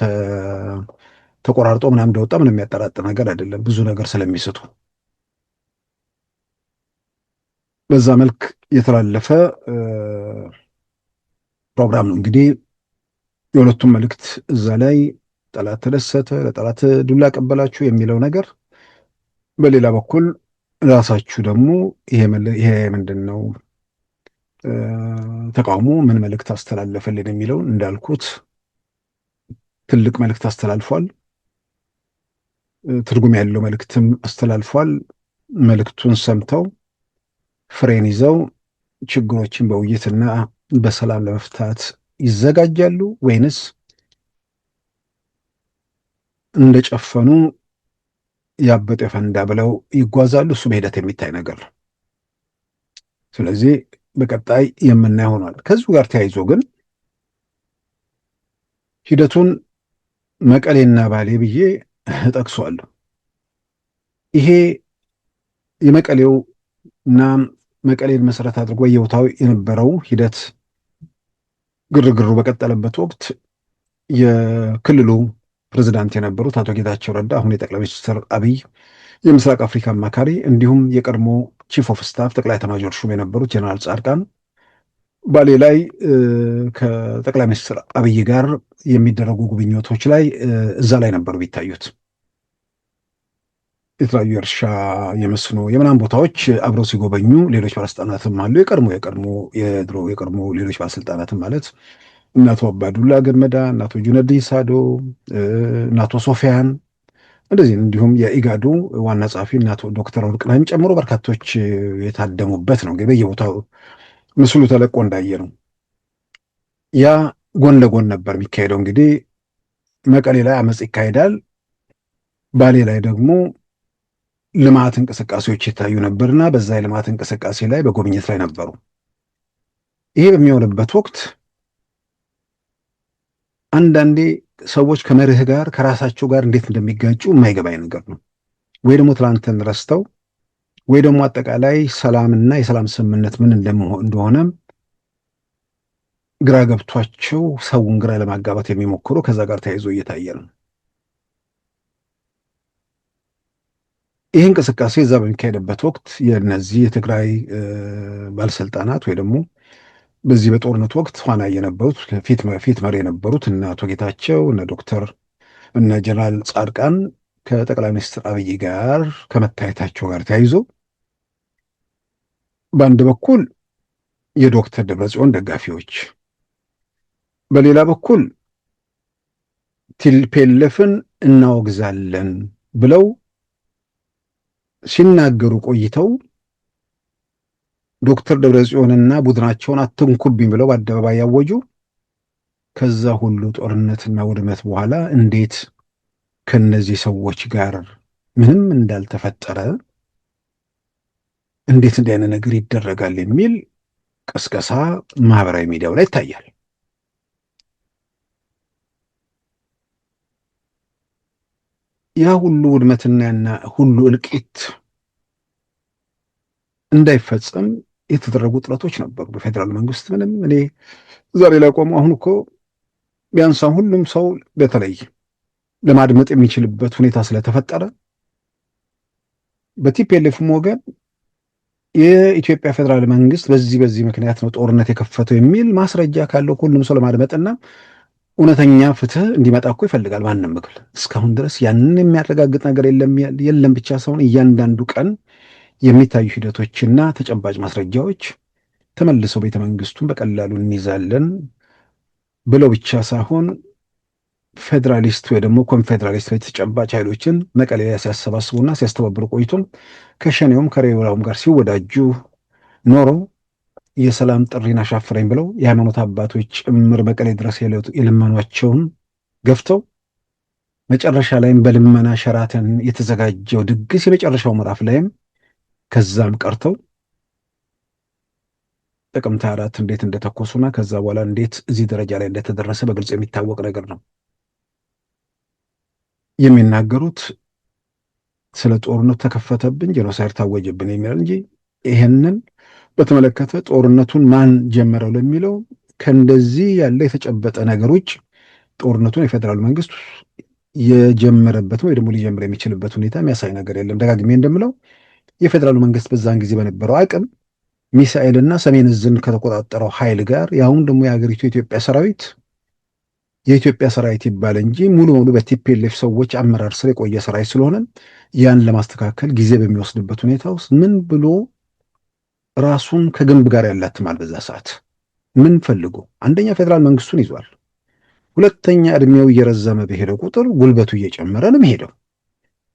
ተቆራርጦ ምናምን እንደወጣ ምንም የሚያጠራጥር ነገር አይደለም። ብዙ ነገር ስለሚስቱ በዛ መልክ የተላለፈ ፕሮግራም ነው። እንግዲህ የሁለቱም መልእክት እዛ ላይ ጠላት ተደሰተ፣ ለጠላት ዱላ ቀበላችሁ የሚለው ነገር፣ በሌላ በኩል ራሳችሁ ደግሞ ይሄ ምንድን ነው ተቃውሞ ምን መልእክት አስተላለፈልን የሚለውን እንዳልኩት ትልቅ መልእክት አስተላልፏል። ትርጉም ያለው መልእክትም አስተላልፏል። መልእክቱን ሰምተው ፍሬን ይዘው ችግሮችን በውይይትና በሰላም ለመፍታት ይዘጋጃሉ ወይንስ እንደጨፈኑ ያበጠ ፈንዳ ብለው ይጓዛሉ? እሱ በሂደት የሚታይ ነገር ነው። ስለዚህ በቀጣይ የምናየው ሆኗል። ከዚሁ ጋር ተያይዞ ግን ሂደቱን መቀሌና ባሌ ብዬ እጠቅሰዋለሁ። ይሄ የመቀሌው እና መቀሌን መሰረት አድርጎ በየቦታው የነበረው ሂደት ግርግሩ በቀጠለበት ወቅት የክልሉ ፕሬዝዳንት የነበሩት አቶ ጌታቸው ረዳ አሁን የጠቅላይ ሚኒስትር አብይ የምስራቅ አፍሪካ አማካሪ እንዲሁም የቀድሞ ቺፍ ኦፍ ስታፍ ጠቅላይ ኤታማዦር ሹም የነበሩት ጀነራል ጻድቃን ባሌ ላይ ከጠቅላይ ሚኒስትር አብይ ጋር የሚደረጉ ጉብኝቶች ላይ እዛ ላይ ነበሩ ቢታዩት። የተለያዩ የእርሻ የመስኖ የምናምን ቦታዎች አብረው ሲጎበኙ ሌሎች ባለስልጣናትም አሉ። የቀድሞ ሌሎች ባለስልጣናትም ማለት እናቶ አባዱላ ገመዳ፣ እናቶ ጁነዲን ሳዶ፣ እናቶ ሶፊያን እንደዚህ እንዲሁም የኢጋዱ ዋና ጸሐፊ እናቶ ዶክተር ወርቅነህን ጨምሮ በርካቶች የታደሙበት ነው። በየቦታው ምስሉ ተለቆ እንዳየ ነው። ያ ጎን ለጎን ነበር የሚካሄደው። እንግዲህ መቀሌ ላይ አመፅ ይካሄዳል፣ ባሌ ላይ ደግሞ ልማት እንቅስቃሴዎች ይታዩ ነበርና በዛ የልማት እንቅስቃሴ ላይ በጉብኝት ላይ ነበሩ። ይሄ በሚሆንበት ወቅት አንዳንዴ ሰዎች ከመርህ ጋር ከራሳቸው ጋር እንዴት እንደሚጋጩ የማይገባኝ ነገር ነው። ወይ ደግሞ ትላንትን ረስተው ወይ ደግሞ አጠቃላይ ሰላምና የሰላም ስምምነት ምን እንደሆነ ግራ ገብቷቸው ሰውን ግራ ለማጋባት የሚሞክሩ ከዛ ጋር ተያይዞ እየታየ ነው። ይህ እንቅስቃሴ እዛ በሚካሄድበት ወቅት የነዚህ የትግራይ ባለስልጣናት ወይ ደግሞ በዚህ በጦርነት ወቅት ኋላ የነበሩት ፊት መሪ የነበሩት እነ አቶ ጌታቸው እነ ጀነራል ጻድቃን ከጠቅላይ ሚኒስትር አብይ ጋር ከመታየታቸው ጋር ተያይዞ በአንድ በኩል የዶክተር ደብረጽዮን ደጋፊዎች፣ በሌላ በኩል ቲፒኤልኤፍን እናወግዛለን ብለው ሲናገሩ ቆይተው ዶክተር ደብረጽዮንና ቡድናቸውን አትንኩብኝ ብለው በአደባባይ ያወጁ። ከዛ ሁሉ ጦርነትና ውድመት በኋላ እንዴት ከነዚህ ሰዎች ጋር ምንም እንዳልተፈጠረ እንዴት እንዲህ አይነት ነገር ይደረጋል የሚል ቅስቀሳ ማህበራዊ ሚዲያው ላይ ይታያል። ያ ሁሉ ውድመትና ሁሉ እልቂት እንዳይፈጸም የተደረጉ ጥረቶች ነበሩ በፌዴራል መንግስት። ምንም እኔ ዛሬ ላይ ቆሙ። አሁን እኮ ቢያንስ ሁሉም ሰው በተለይ ለማድመጥ የሚችልበት ሁኔታ ስለተፈጠረ በቲፒኤልኤፍም ወገን የኢትዮጵያ ፌዴራል መንግስት በዚህ ምክንያት ነው ጦርነት የከፈተው የሚል ማስረጃ ካለው ሁሉም ሰው ለማድመጥና እውነተኛ ፍትህ እንዲመጣ እኮ ይፈልጋል ማንም ክፍል። እስካሁን ድረስ ያንን የሚያረጋግጥ ነገር የለም ብቻ ሳይሆን እያንዳንዱ ቀን የሚታዩ ሂደቶችና ተጨባጭ ማስረጃዎች ተመልሰው ቤተ መንግስቱን በቀላሉ እንይዛለን ብለው ብቻ ሳይሆን ፌዴራሊስት ወይ ደግሞ ኮንፌዴራሊስት ወይ ተጨባጭ ኃይሎችን መቀሌ ላይ ሲያሰባስቡና ሲያስተባብሩ ቆይቶም ከሸኔውም ከሌላውም ጋር ሲወዳጁ ኖሮ የሰላም ጥሪን አሻፈረኝ ብለው የሃይማኖት አባቶች ጭምር መቀሌ ድረስ የለመኗቸውን ገፍተው መጨረሻ ላይም በልመና ሸራተን የተዘጋጀው ድግስ የመጨረሻው ምዕራፍ ላይም ከዛም ቀርተው ጥቅምት 4 እንዴት እንደተኮሱና ከዛ በኋላ እንዴት እዚህ ደረጃ ላይ እንደተደረሰ በግልጽ የሚታወቅ ነገር ነው። የሚናገሩት ስለ ጦርነቱ ተከፈተብን፣ ጄኖሳይድ ታወጀብን የሚል እንጂ ይሄንን በተመለከተ ጦርነቱን ማን ጀመረው ለሚለው ከእንደዚህ ያለ የተጨበጠ ነገሮች ጦርነቱን የፌዴራል መንግስት የጀመረበት ወይ ደግሞ ሊጀምር የሚችልበት ሁኔታ የሚያሳይ ነገር የለም። ደጋግሜ እንደምለው የፌዴራሉ መንግስት በዛን ጊዜ በነበረው አቅም ሚሳኤልና ሰሜን ዕዝን ከተቆጣጠረው ኃይል ጋር ያሁን ደግሞ የሀገሪቱ የኢትዮጵያ ሰራዊት ይባል እንጂ ሙሉ ሙሉ በቲፒኤልኤፍ ሰዎች አመራር ስር የቆየ ሰራዊት ስለሆነ ያን ለማስተካከል ጊዜ በሚወስድበት ሁኔታ ውስጥ ምን ብሎ ራሱን ከግንብ ጋር ያላትማል? በዛ ሰዓት ምን ፈልጎ? አንደኛ ፌዴራል መንግስቱን ይዟል። ሁለተኛ እድሜው እየረዘመ በሄደው ቁጥር ጉልበቱ እየጨመረ ነው የሚሄደው።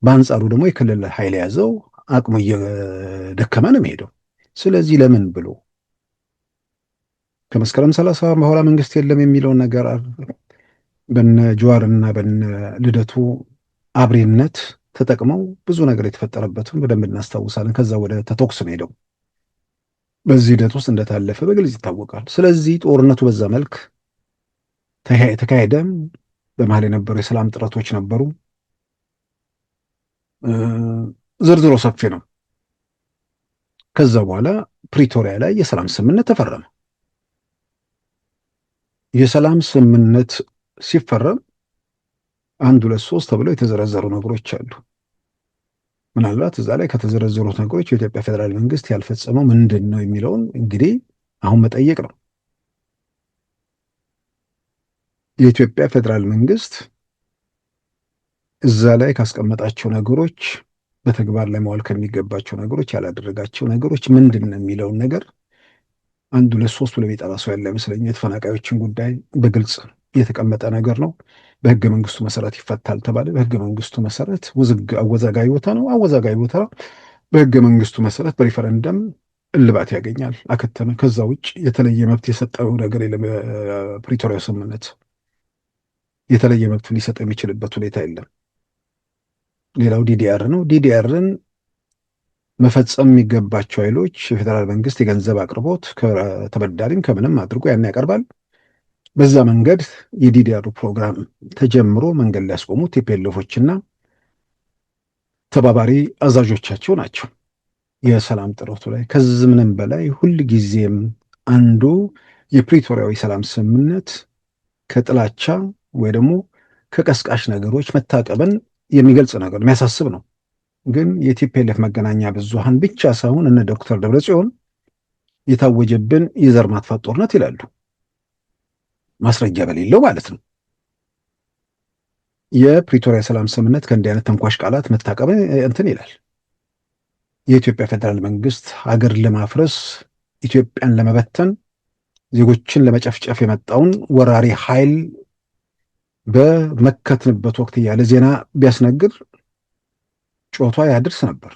በአንጻሩ ደግሞ የክልል ኃይል የያዘው አቅሙ እየደከመ ነው የሚሄደው። ስለዚህ ለምን ብሎ ከመስከረም 30 በኋላ መንግስት የለም የሚለውን ነገር በነ ጀዋርና በነ ልደቱ አብሬነት ተጠቅመው ብዙ ነገር የተፈጠረበትን በደንብ እናስታውሳለን። ከዛ ወደ ተኩስ ነው ሄደው በዚህ ሂደት ውስጥ እንደታለፈ በግልጽ ይታወቃል። ስለዚህ ጦርነቱ በዛ መልክ ተካሄደ። በመሀል የነበሩ የሰላም ጥረቶች ነበሩ። ዝርዝሮ ሰፊ ነው። ከዛ በኋላ ፕሪቶሪያ ላይ የሰላም ስምምነት ተፈረመ። የሰላም ስምምነት ሲፈረም 1 2 3 ተብለው የተዘረዘሩ ነገሮች አሉ። ምናልባት እዛ ላይ ከተዘረዘሩት ነገሮች የኢትዮጵያ ፌዴራል መንግስት ያልፈጸመው ምንድን ነው የሚለውን እንግዲህ አሁን መጠየቅ ነው። የኢትዮጵያ ፌዴራል መንግስት እዛ ላይ ካስቀመጣቸው ነገሮች በተግባር ላይ መዋል ከሚገባቸው ነገሮች ያላደረጋቸው ነገሮች ምንድን ነው የሚለውን ነገር 1 2 3 ብሎ የሚጠራ ሰው ያለ አይመስለኝም። የተፈናቃዮችን ጉዳይ በግልጽ የተቀመጠ ነገር ነው። በህገ መንግስቱ መሰረት ይፈታል ተባለ። በህገ መንግስቱ መሰረት አወዛጋቢ ቦታ ነው። አወዛጋቢ ቦታ በህገ መንግስቱ መሰረት በሪፈረንደም እልባት ያገኛል። አከተመ። ከዛ ውጭ የተለየ መብት የሰጠው ነገር የለም። ፕሪቶሪያ ስምምነት የተለየ መብት ሊሰጠው የሚችልበት ሁኔታ የለም። ሌላው ዲዲአር ነው። ዲዲአርን መፈጸም የሚገባቸው ኃይሎች የፌዴራል መንግስት የገንዘብ አቅርቦት ከተበዳሪም ከምንም አድርጎ ያን ያቀርባል። በዛ መንገድ የዲዲአሩ ፕሮግራም ተጀምሮ መንገድ ላይ ያስቆሙት ቲፒኤልኤፎችና ተባባሪ አዛዦቻቸው ናቸው። የሰላም ጥረቱ ላይ ከዚህ ምንም በላይ ሁል ጊዜም አንዱ የፕሪቶሪያዊ ሰላም ስምምነት ከጥላቻ ወይ ደግሞ ከቀስቃሽ ነገሮች መታቀብን የሚገልጽ ነገር የሚያሳስብ ነው። ግን የቲፒኤልኤፍ መገናኛ ብዙሃን ብቻ ሳይሆን እነ ዶክተር ደብረጽዮን የታወጀብን የዘር ማጥፋት ጦርነት ይላሉ። ማስረጃ በሌለው ማለት ነው። የፕሪቶሪያ ሰላም ስምምነት ከእንዲህ አይነት ተንኳሽ ቃላት መታቀብን እንትን ይላል። የኢትዮጵያ ፌዴራል መንግስት ሀገር ለማፍረስ ኢትዮጵያን ለመበተን ዜጎችን ለመጨፍጨፍ የመጣውን ወራሪ ኃይል በመከትንበት ወቅት እያለ ዜና ቢያስነግር ጮቷ ያድርስ ነበር።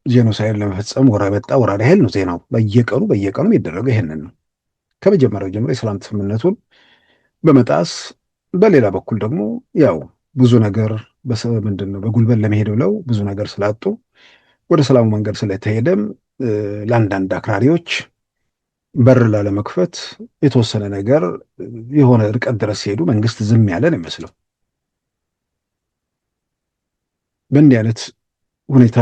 ጄኖሳይድ ለመፈጸም ወራሪ ኃይል ነው ዜናው። በየቀኑ የሚደረገው ይሄንን ነው። ከመጀመሪያው ጀምሮ የሰላም ስምምነቱን በመጣስ በሌላ በኩል ደግሞ ያው ብዙ ነገር በጉልበት ለመሄድ ብለው ብዙ ነገር ስላጡ ወደ ሰላሙ መንገድ ስለተሄደም ለአንዳንድ አክራሪዎች በር ላለመክፈት የተወሰነ ነገር የሆነ ርቀት ድረስ ሲሄዱ መንግስት ዝም ያለ ነው የሚመስለው። በእንዲህ አይነት ሁኔታ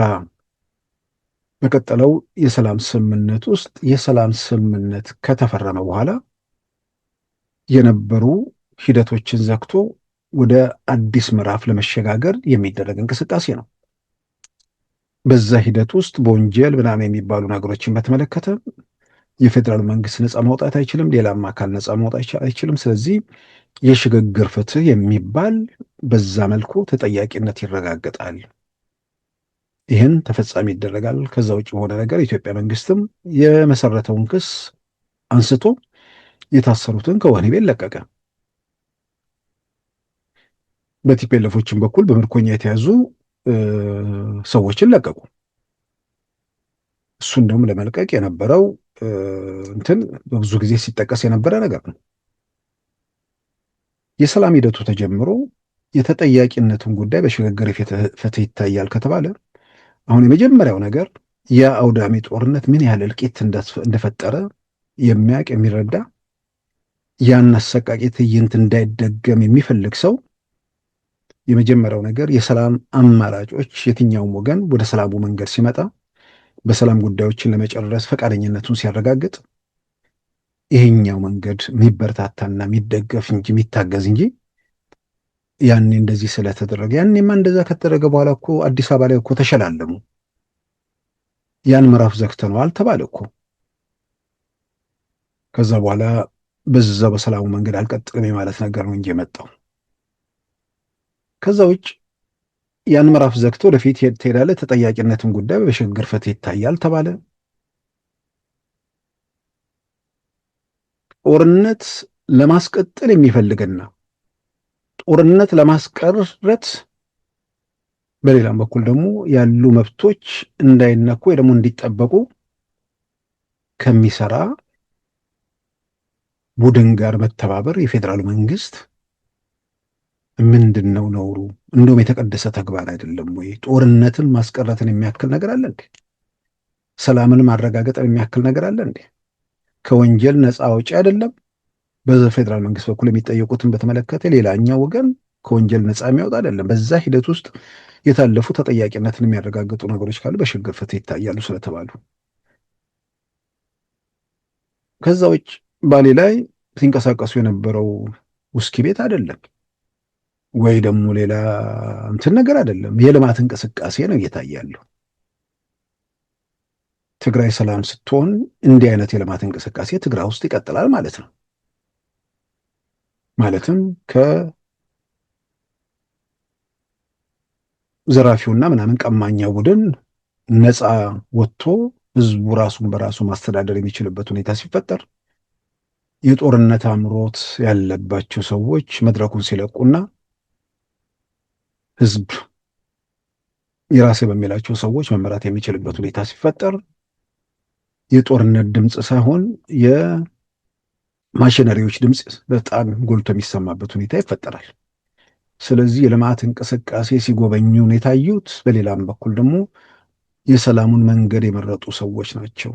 በቀጠለው የሰላም ስምምነት ውስጥ የሰላም ስምምነት ከተፈረመ በኋላ የነበሩ ሂደቶችን ዘግቶ ወደ አዲስ ምዕራፍ ለመሸጋገር የሚደረግ እንቅስቃሴ ነው። በዛ ሂደት ውስጥ በወንጀል ምናምን የሚባሉ ነገሮችን በተመለከተ የፌዴራል መንግስት ነፃ ማውጣት አይችልም፣ ሌላም አካል ነፃ ማውጣት አይችልም። ስለዚህ የሽግግር ፍትህ የሚባል በዛ መልኩ ተጠያቂነት ይረጋገጣል። ይህን ተፈጻሚ ይደረጋል። ከዛ ውጭ በሆነ ነገር የኢትዮጵያ መንግስትም የመሰረተውን ክስ አንስቶ የታሰሩትን ከወህኒ ቤት ለቀቀ። በቲፒኤልኤፎችም በኩል በምርኮኛ የተያዙ ሰዎችን ለቀቁ። እሱን ደግሞ ለመልቀቅ የነበረው እንትን በብዙ ጊዜ ሲጠቀስ የነበረ ነገር ነው። የሰላም ሂደቱ ተጀምሮ የተጠያቂነቱን ጉዳይ በሽግግር ፍትህ ይታያል ከተባለ አሁን የመጀመሪያው ነገር የአውዳሚ ጦርነት ምን ያህል እልቂት እንደፈጠረ የሚያውቅ የሚረዳ ያን አሰቃቂ ትዕይንት እንዳይደገም የሚፈልግ ሰው የመጀመሪያው ነገር የሰላም አማራጮች የትኛውም ወገን ወደ ሰላሙ መንገድ ሲመጣ በሰላም ጉዳዮችን ለመጨረስ ፈቃደኝነቱን ሲያረጋግጥ ይሄኛው መንገድ የሚበረታታና የሚደገፍ እንጂ የሚታገዝ እንጂ ያኔ እንደዚህ ስለተደረገ ያኔማ እንደዛ ከተደረገ በኋላ እኮ አዲስ አበባ ላይ እኮ ተሸላለሙ ያን ምዕራፍ ዘግተነዋል ተባለ እኮ። ከዛ በኋላ በዛ በሰላሙ መንገድ አልቀጥልም የማለት ነገር ነው እንጂ የመጣው። ከዛ ውጭ ያን ምዕራፍ ዘግቶ ወደፊት ትሄዳለህ፣ ተጠያቂነትን ጉዳይ በሽግግር ፍትህ ይታያል ተባለ። ጦርነት ለማስቀጠል የሚፈልግና ጦርነት ለማስቀረት በሌላም በኩል ደግሞ ያሉ መብቶች እንዳይነኩ ወይ ደግሞ እንዲጠበቁ ከሚሰራ ቡድን ጋር መተባበር የፌዴራሉ መንግስት ምንድን ነው ነውሩ? እንደውም የተቀደሰ ተግባር አይደለም ወይ? ጦርነትን ማስቀረትን የሚያክል ነገር አለ እንዴ? ሰላምን ማረጋገጥን የሚያክል ነገር አለ እንዴ? ከወንጀል ነፃ አውጪ አይደለም? በፌዴራል መንግስት በኩል የሚጠየቁትን በተመለከተ ሌላኛው ወገን ከወንጀል ነፃ የሚያወጣ አይደለም። በዛ ሂደት ውስጥ የታለፉ ተጠያቂነትን የሚያረጋግጡ ነገሮች ካሉ በሽግግር ፍትህ ይታያሉ ስለተባሉ፣ ከዛ ውጭ ባሌ ላይ ሲንቀሳቀሱ የነበረው ውስኪ ቤት አይደለም ወይ ደግሞ ሌላ እንትን ነገር አይደለም። የልማት እንቅስቃሴ ነው እየታያለው። ትግራይ ሰላም ስትሆን እንዲህ አይነት የልማት እንቅስቃሴ ትግራይ ውስጥ ይቀጥላል ማለት ነው። ማለትም ከዘራፊውና ምናምን ቀማኛ ቡድን ነፃ ወጥቶ ህዝቡ ራሱን በራሱ ማስተዳደር የሚችልበት ሁኔታ ሲፈጠር የጦርነት አምሮት ያለባቸው ሰዎች መድረኩን ሲለቁና ህዝብ የራሴ በሚላቸው ሰዎች መመራት የሚችልበት ሁኔታ ሲፈጠር የጦርነት ድምፅ ሳይሆን የማሽነሪዎች ድምፅ በጣም ጎልቶ የሚሰማበት ሁኔታ ይፈጠራል። ስለዚህ የልማት እንቅስቃሴ ሲጎበኙ የታዩት፣ በሌላም በኩል ደግሞ የሰላሙን መንገድ የመረጡ ሰዎች ናቸው።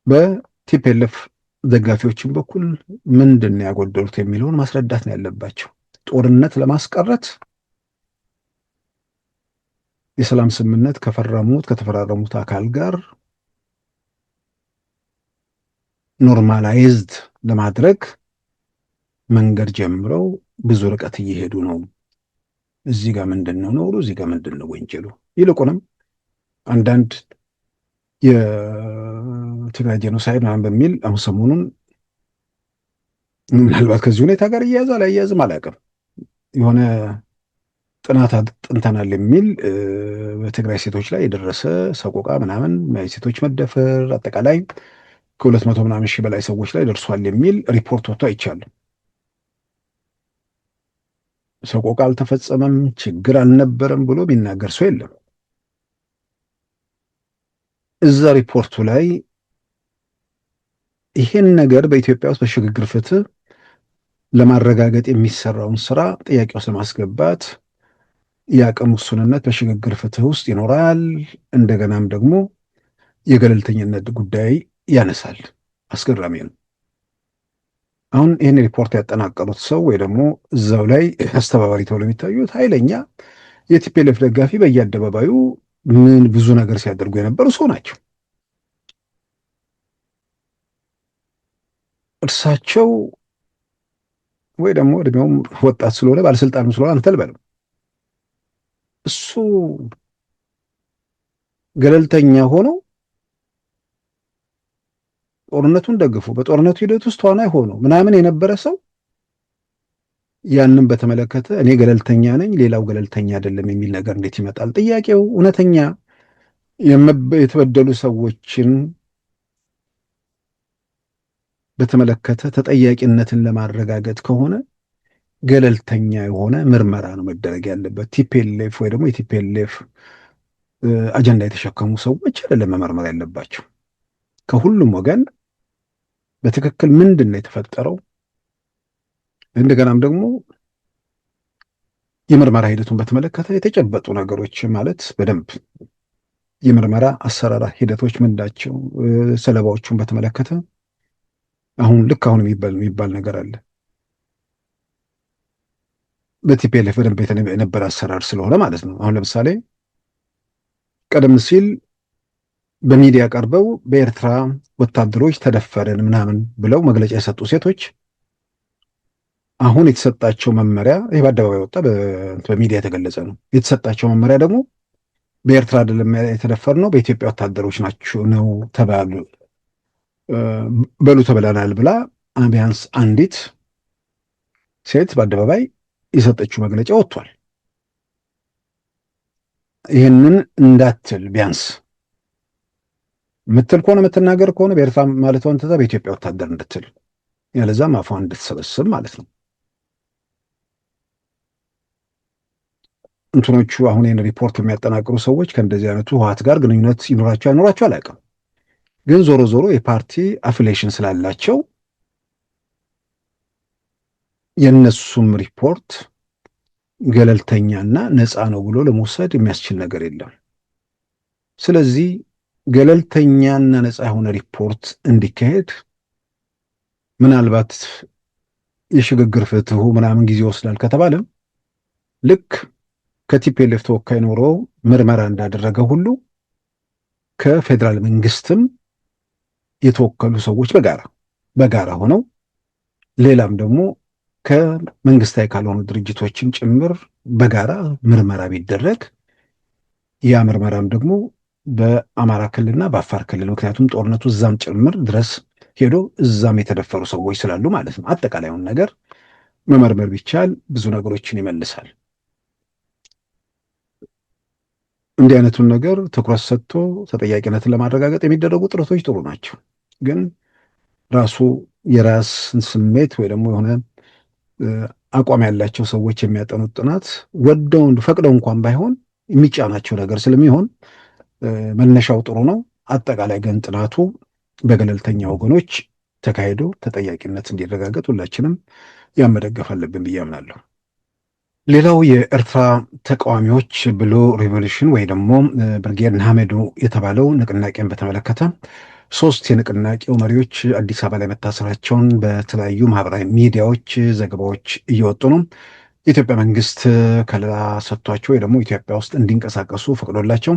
በቲፒኤልኤፍ ደጋፊዎችን በኩል ምንድን ነው ያጎደሉት የሚለውን ማስረዳት ነው ያለባቸው። ጦርነት ለማስቀረት የሰላም ስምምነት ከተፈራረሙት አካል ጋር ኖርማላይዝድ ለማድረግ መንገድ ጀምረው ብዙ ርቀት እየሄዱ ነው። እዚህ ጋር ምንድን ነው ነውሩ? እዚህ ጋር ምንድን ነው ወንጀሉ? ይልቁንም አንዳንድ የትግራይ ጄኖሳይድ ምናምን በሚል አሁን ሰሞኑን ምናልባት ከዚህ ሁኔታ ጋር እያያዛል አያያዝም አላውቅም፣ የሆነ ጥናት አጥንተናል የሚል በትግራይ ሴቶች ላይ የደረሰ ሰቆቃ ምናምን የሴቶች መደፈር አጠቃላይ ከ200 ምናምን ሺህ በላይ ሰዎች ላይ ደርሷል የሚል ሪፖርት ወጥቶ አይቻልም። ሰቆቃ አልተፈጸመም፣ ችግር አልነበረም ብሎ የሚናገር ሰው የለም። እዛ ሪፖርቱ ላይ ይሄን ነገር በኢትዮጵያ ውስጥ በሽግግር ፍትህ ለማረጋገጥ የሚሰራውን ስራ ጥያቄ ውስጥ ለማስገባት የአቅም ውሱንነት በሽግግር ፍትህ ውስጥ ይኖራል። እንደገናም ደግሞ የገለልተኝነት ጉዳይ ያነሳል። አስገራሚ ነው። አሁን ይህን ሪፖርት ያጠናቀሩት ሰው ወይ ደግሞ እዛው ላይ አስተባባሪ ተብሎ የሚታዩት ኃይለኛ የቲፒኤልኤፍ ደጋፊ በየአደባባዩ ምን ብዙ ነገር ሲያደርጉ የነበሩ ሰው ናቸው። እርሳቸው ወይ ደግሞ እድሜውም ወጣት ስለሆነ ባለስልጣንም ስለሆነ አንተ ልበለው እሱ ገለልተኛ ሆኖ ጦርነቱን ደግፎ በጦርነቱ ሂደት ውስጥ ተዋናይ ሆኖ ምናምን የነበረ ሰው ያንን በተመለከተ እኔ ገለልተኛ ነኝ፣ ሌላው ገለልተኛ አይደለም የሚል ነገር እንዴት ይመጣል? ጥያቄው እውነተኛ የተበደሉ ሰዎችን በተመለከተ ተጠያቂነትን ለማረጋገጥ ከሆነ ገለልተኛ የሆነ ምርመራ ነው መደረግ ያለበት። ቲፒኤልኤፍ ወይ ደግሞ የቲፒኤልኤፍ አጀንዳ የተሸከሙ ሰዎች አይደለም መመርመር ያለባቸው። ከሁሉም ወገን በትክክል ምንድን ነው የተፈጠረው፣ እንደገናም ደግሞ የምርመራ ሂደቱን በተመለከተ የተጨበጡ ነገሮች ማለት በደንብ የምርመራ አሰራር ሂደቶች ምንዳቸው፣ ሰለባዎቹን በተመለከተ ልክ አሁን የሚባል ነገር አለ። በቲፒኤልኤፍ በደንብ የነበረ አሰራር ስለሆነ ማለት ነው። አሁን ለምሳሌ ቀደም ሲል በሚዲያ ቀርበው በኤርትራ ወታደሮች ተደፈርን ምናምን ብለው መግለጫ የሰጡ ሴቶች አሁን የተሰጣቸው መመሪያ ይህ በአደባባይ ወጣ፣ በሚዲያ የተገለጸ ነው። የተሰጣቸው መመሪያ ደግሞ በኤርትራ አይደለም የተደፈርነው በኢትዮጵያ ወታደሮች ናቸው ነው ተባሉ በሉ ተብለናል ብላ ቢያንስ አንዲት ሴት በአደባባይ የሰጠችው መግለጫ ወጥቷል። ይህንን እንዳትል ቢያንስ ምትል ከሆነ የምትናገር ከሆነ በኤርትራ ማለቷን ትታ በኢትዮጵያ ወታደር እንድትል፣ ያለዛም አፏን እንድትሰበስብ ማለት ነው። እንትኖቹ አሁን ይህን ሪፖርት የሚያጠናቅሩ ሰዎች ከእንደዚህ አይነቱ ህወሓት ጋር ግንኙነት ይኖራቸው አይኖራቸው አላውቅም። ግን ዞሮ ዞሮ የፓርቲ አፊሊዬሽን ስላላቸው የእነሱም ሪፖርት ገለልተኛና ነፃ ነው ብሎ ለመውሰድ የሚያስችል ነገር የለም። ስለዚህ ገለልተኛና ነፃ የሆነ ሪፖርት እንዲካሄድ ምናልባት የሽግግር ፍትሁ ምናምን ጊዜ ይወስዳል ከተባለም ልክ ከቲፒኤልኤፍ ተወካይ ኖሮ ምርመራ እንዳደረገ ሁሉ ከፌዴራል መንግስትም የተወከሉ ሰዎች በጋራ ሆነው ሌላም ደግሞ ከመንግስታዊ ካልሆኑ ድርጅቶችም ጭምር በጋራ ምርመራ ቢደረግ ያ ምርመራም ደግሞ በአማራ ክልልና በአፋር ክልል ምክንያቱም ጦርነቱ እዛም ጭምር ድረስ ሄዶ እዛም የተደፈሩ ሰዎች ስላሉ ማለት ነው። አጠቃላዩን ነገር መመርመር ቢቻል ብዙ ነገሮችን ይመልሳል። እንዲህ አይነቱን ነገር ትኩረት ሰጥቶ ተጠያቂነትን ለማረጋገጥ የሚደረጉ ጥረቶች ጥሩ ናቸው። ግን ራሱ የራስን ስሜት ወይ ደግሞ የሆነ አቋም ያላቸው ሰዎች የሚያጠኑት ጥናት ወደው ፈቅደው እንኳን ባይሆን የሚጫናቸው ነገር ስለሚሆን መነሻው ጥሩ ነው። አጠቃላይ ግን ጥናቱ በገለልተኛ ወገኖች ተካሂዶ ተጠያቂነት እንዲረጋገጥ ሁላችንም ያመደገፍ አለብን ብዬ አምናለሁ። ሌላው የኤርትራ ተቃዋሚዎች ብሉ ሪቮሉሽን ወይ ደግሞ ብርጌድ ንሓመዱ የተባለው ንቅናቄን በተመለከተ 3 የንቅናቄው መሪዎች አዲስ አበባ ላይ መታሰራቸውን በተለያዩ ማህበራዊ ሚዲያዎች ዘገባዎች እየወጡ ነው። የኢትዮጵያ መንግስት ከለላ ሰጥቷቸው ወይ ደግሞ ኢትዮጵያ ውስጥ እንዲንቀሳቀሱ ፈቅዶላቸው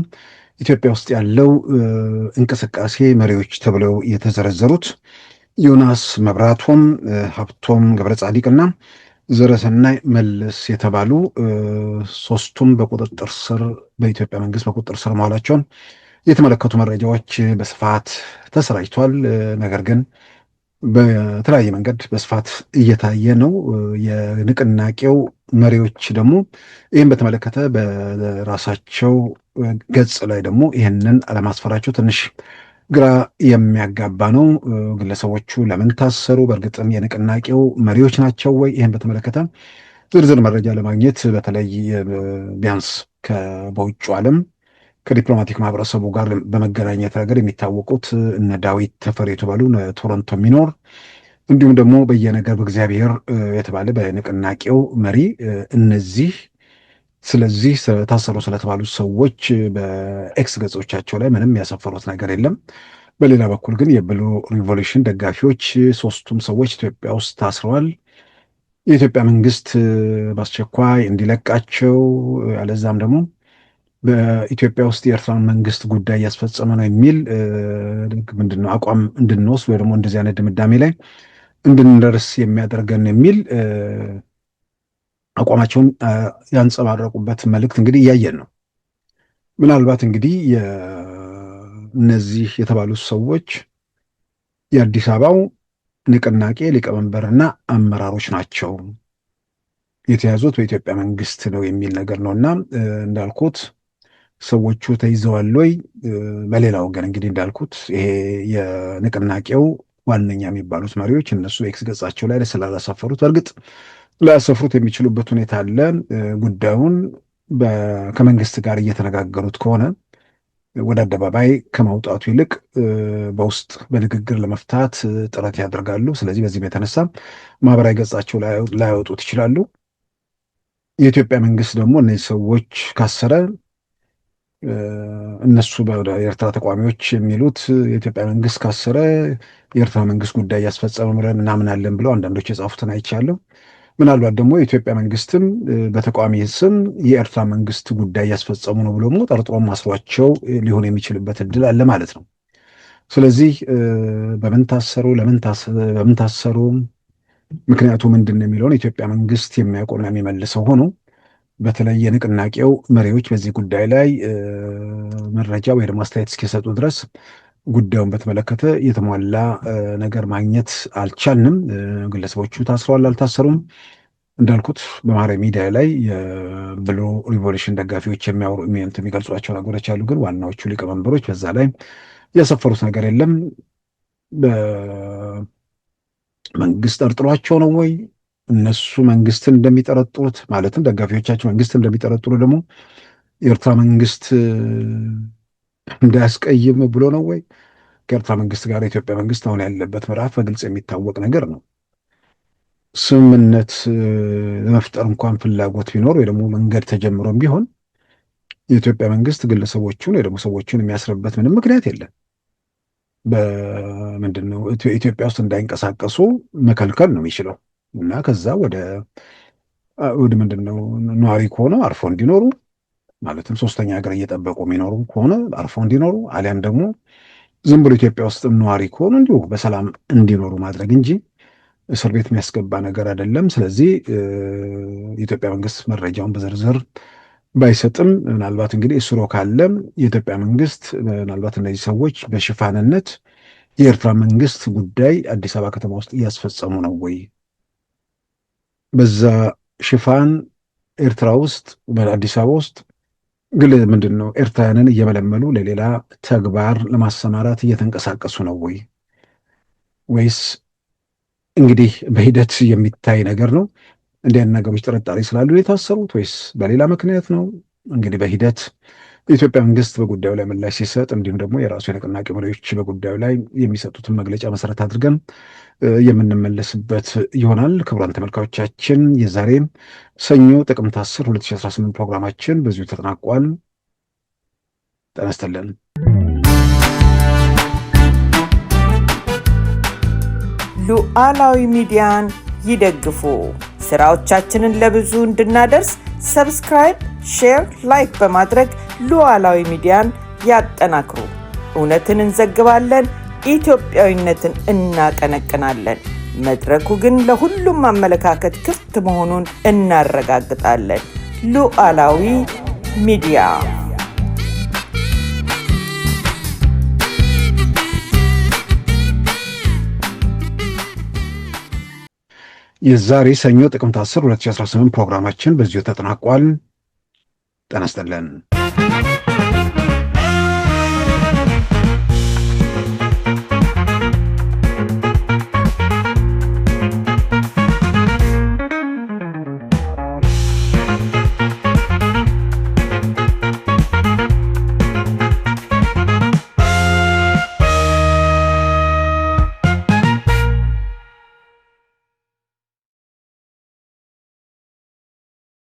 ኢትዮጵያ ውስጥ ያለው እንቅስቃሴ መሪዎች ተብለው የተዘረዘሩት ዮናስ መብራቶም፣ ሀብቶም ገብረ ጻዲቅና ዘረሰናይ መልስ የተባሉ 3ቱም በቁጥጥር ስር በኢትዮጵያ መንግስት በቁጥጥር ስር መዋላቸውን የተመለከቱ መረጃዎች በስፋት ተሰራጭቷል። ነገር ግን በተለያየ መንገድ በስፋት እየታየ ነው። የንቅናቄው መሪዎች ደግሞ ይህን በተመለከተ በራሳቸው ገጽ ላይ ደግሞ ይህንን አለማስፈራቸው ትንሽ ግራ የሚያጋባ ነው። ግለሰቦቹ ለምን ታሰሩ? በእርግጥም የንቅናቄው መሪዎች ናቸው ወይ? ይህን በተመለከተ ዝርዝር መረጃ ለማግኘት በተለይ ቢያንስ በውጭ ዓለም ከዲፕሎማቲክ ማህበረሰቡ ጋር በመገናኘት ረገድ የሚታወቁት እነ ዳዊት ተፈሪ የተባሉ ቶሮንቶ የሚኖር እንዲሁም ደግሞ በየነገር በእግዚአብሔር የተባለ በንቅናቄው መሪ ስለዚህ ታሰሩ ስለተባሉ ሰዎች በኤክስ ገጾቻቸው ላይ ምንም ያሰፈሩት ነገር የለም። በሌላ በኩል ግን የብሉ ሪቮሉሽን ደጋፊዎች 3ቱም ሰዎች ኢትዮጵያ ውስጥ ታስረዋል፣ የኢትዮጵያ መንግስት በአስቸኳይ እንዲለቃቸው አለዛም ደግሞ በኢትዮጵያ ውስጥ የኤርትራን መንግስት ጉዳይ እያስፈጸመ ነው የሚል ምንድነው አቋም እንድንወስድ ወይ ደግሞ እንደዚህ አይነት ድምዳሜ ላይ እንድንደርስ የሚያደርገን የሚል አቋማቸውን ያንጸባረቁበት መልእክት እንግዲህ እያየን ነው። ምናልባት እንግዲህ እነዚህ የተባሉት ሰዎች የአዲስ አበባው ንቅናቄ ሊቀመንበርና አመራሮች ናቸው፣ የተያዙት በኢትዮጵያ መንግስት ነው የሚል ነገር ነውና እንዳልኩት ሰዎቹ ተይዘዋል ወይ? በሌላ ወገን እንግዲህ እንዳልኩት ይሄ የንቅናቄው ዋነኛ የሚባሉት መሪዎች እነሱ ኤክስ ገጻቸው ላይ ስላላሰፈሩት በእርግጥ ላያሰፍሩት የሚችሉበት ሁኔታ አለ። ጉዳዩን ከመንግስት ጋር እየተነጋገሩት ከሆነ ወደ አደባባይ ከማውጣቱ ይልቅ በውስጥ በንግግር ለመፍታት ጥረት ያደርጋሉ። ስለዚህ በዚህም የተነሳ ማህበራዊ ገጻቸው ላያወጡት ይችላሉ። የኢትዮጵያ መንግስት ደግሞ እነዚህ ሰዎች ካሰረ እነሱ በኤርትራ ተቋሚዎች የሚሉት የኢትዮጵያ መንግስት ካሰረ የኤርትራ መንግስት ጉዳይ ያስፈጸመ ብለን እናምናለን ብለው አንዳንዶች የጻፉትን አይቻለሁ። ምናልባት ደግሞ የኢትዮጵያ መንግስትም በተቋሚ ስም የኤርትራ መንግስት ጉዳይ ያስፈጸሙ ነው ብሎ ጠርጥሮ ማስሯቸው ሊሆን የሚችልበት እድል አለ ማለት ነው። ስለዚህ በምን ታሰሩ፣ በምን ታሰሩ፣ ምክንያቱ ምንድን ነው የሚለውን የኢትዮጵያ መንግስት የሚያውቀውና የሚመልሰው ሆኖ በተለይ የንቅናቄው መሪዎች በዚህ ጉዳይ ላይ መረጃ ወይ ደግሞ አስተያየት እስኪሰጡ ድረስ ጉዳዩን በተመለከተ የተሟላ ነገር ማግኘት አልቻልንም። ግለሰቦቹ ታስረዋል አልታሰሩም፣ እንዳልኩት በማህበራዊ ሚዲያ ላይ የብሉ ሪቮሉሽን ደጋፊዎች የሚገልጿቸው ነገሮች አሉ። ግን ዋናዎቹ ሊቀመንበሮች በዛ ላይ ያሰፈሩት ነገር የለም። መንግስት ጠርጥሯቸው ነው ወይ እነሱ መንግስትን እንደሚጠረጥሩት ማለትም ደጋፊዎቻቸው መንግስትን እንደሚጠረጥሩ ደግሞ የኤርትራ መንግስት እንዳያስቀይም ብሎ ነው ወይ? ከኤርትራ መንግስት ጋር የኢትዮጵያ መንግስት አሁን ያለበት ምዕራፍ በግልጽ የሚታወቅ ነገር ነው። ስምምነት ለመፍጠር እንኳን ፍላጎት ቢኖር ወይ ደግሞ መንገድ ተጀምሮም ቢሆን የኢትዮጵያ መንግስት ግለሰቦቹን ወይ ደግሞ ሰዎቹን የሚያስርበት ምንም ምክንያት የለም። በምንድነው ኢትዮጵያ ውስጥ እንዳይንቀሳቀሱ መከልከል ነው የሚችለው እና ከዛ ወደ ምንድነው ነዋሪ ከሆነ አርፎ እንዲኖሩ ማለትም ሶስተኛ ሀገር እየጠበቁ የሚኖሩ ከሆነ አርፎ እንዲኖሩ አሊያም ደግሞ ዝም ብሎ ኢትዮጵያ ውስጥ ነዋሪ ከሆኑ እንዲሁ በሰላም እንዲኖሩ ማድረግ እንጂ እስር ቤት የሚያስገባ ነገር አይደለም። ስለዚህ የኢትዮጵያ መንግስት መረጃውን በዝርዝር ባይሰጥም ምናልባት እንግዲህ እስሮ ካለም የኢትዮጵያ መንግስት ምናልባት እነዚህ ሰዎች በሽፋንነት የኤርትራ መንግስት ጉዳይ አዲስ አበባ ከተማ ውስጥ እያስፈጸሙ ነው ወይ? በዛ ሽፋን ኤርትራ ውስጥ በአዲስ አበባ ውስጥ ግን ምንድን ነው ኤርትራውያንን እየመለመሉ ለሌላ ተግባር ለማሰማራት እየተንቀሳቀሱ ነው ወይ? ወይስ እንግዲህ በሂደት የሚታይ ነገር ነው? እንዲህ አይነት ነገሮች ጥርጣሬ ስላሉ የታሰሩት ወይስ በሌላ ምክንያት ነው? እንግዲህ በሂደት የኢትዮጵያ መንግስት በጉዳዩ ላይ ምላሽ ሲሰጥ እንዲሁም ደግሞ የራሱ የንቅናቄ መሪዎች በጉዳዩ ላይ የሚሰጡትን መግለጫ መሰረት አድርገን የምንመለስበት ይሆናል። ክቡራን ተመልካቾቻችን የዛሬ ሰኞ ጥቅምት 10 2018 ፕሮግራማችን በዚሁ ተጠናቋል። ጤና ይስጥልን። ሉዓላዊ ሚዲያን ይደግፉ። ስራዎቻችንን ለብዙ እንድናደርስ ሰብስክራይብ፣ ሼር፣ ላይክ በማድረግ ሉዓላዊ ሚዲያን ያጠናክሩ። እውነትን እንዘግባለን፣ ኢትዮጵያዊነትን እናቀነቅናለን። መድረኩ ግን ለሁሉም አመለካከት ክፍት መሆኑን እናረጋግጣለን። ሉዓላዊ ሚዲያ የዛሬ ሰኞ ጥቅምት 10 2018 ፕሮግራማችን በዚሁ ተጠናቋል። ጤና ይስጥልን።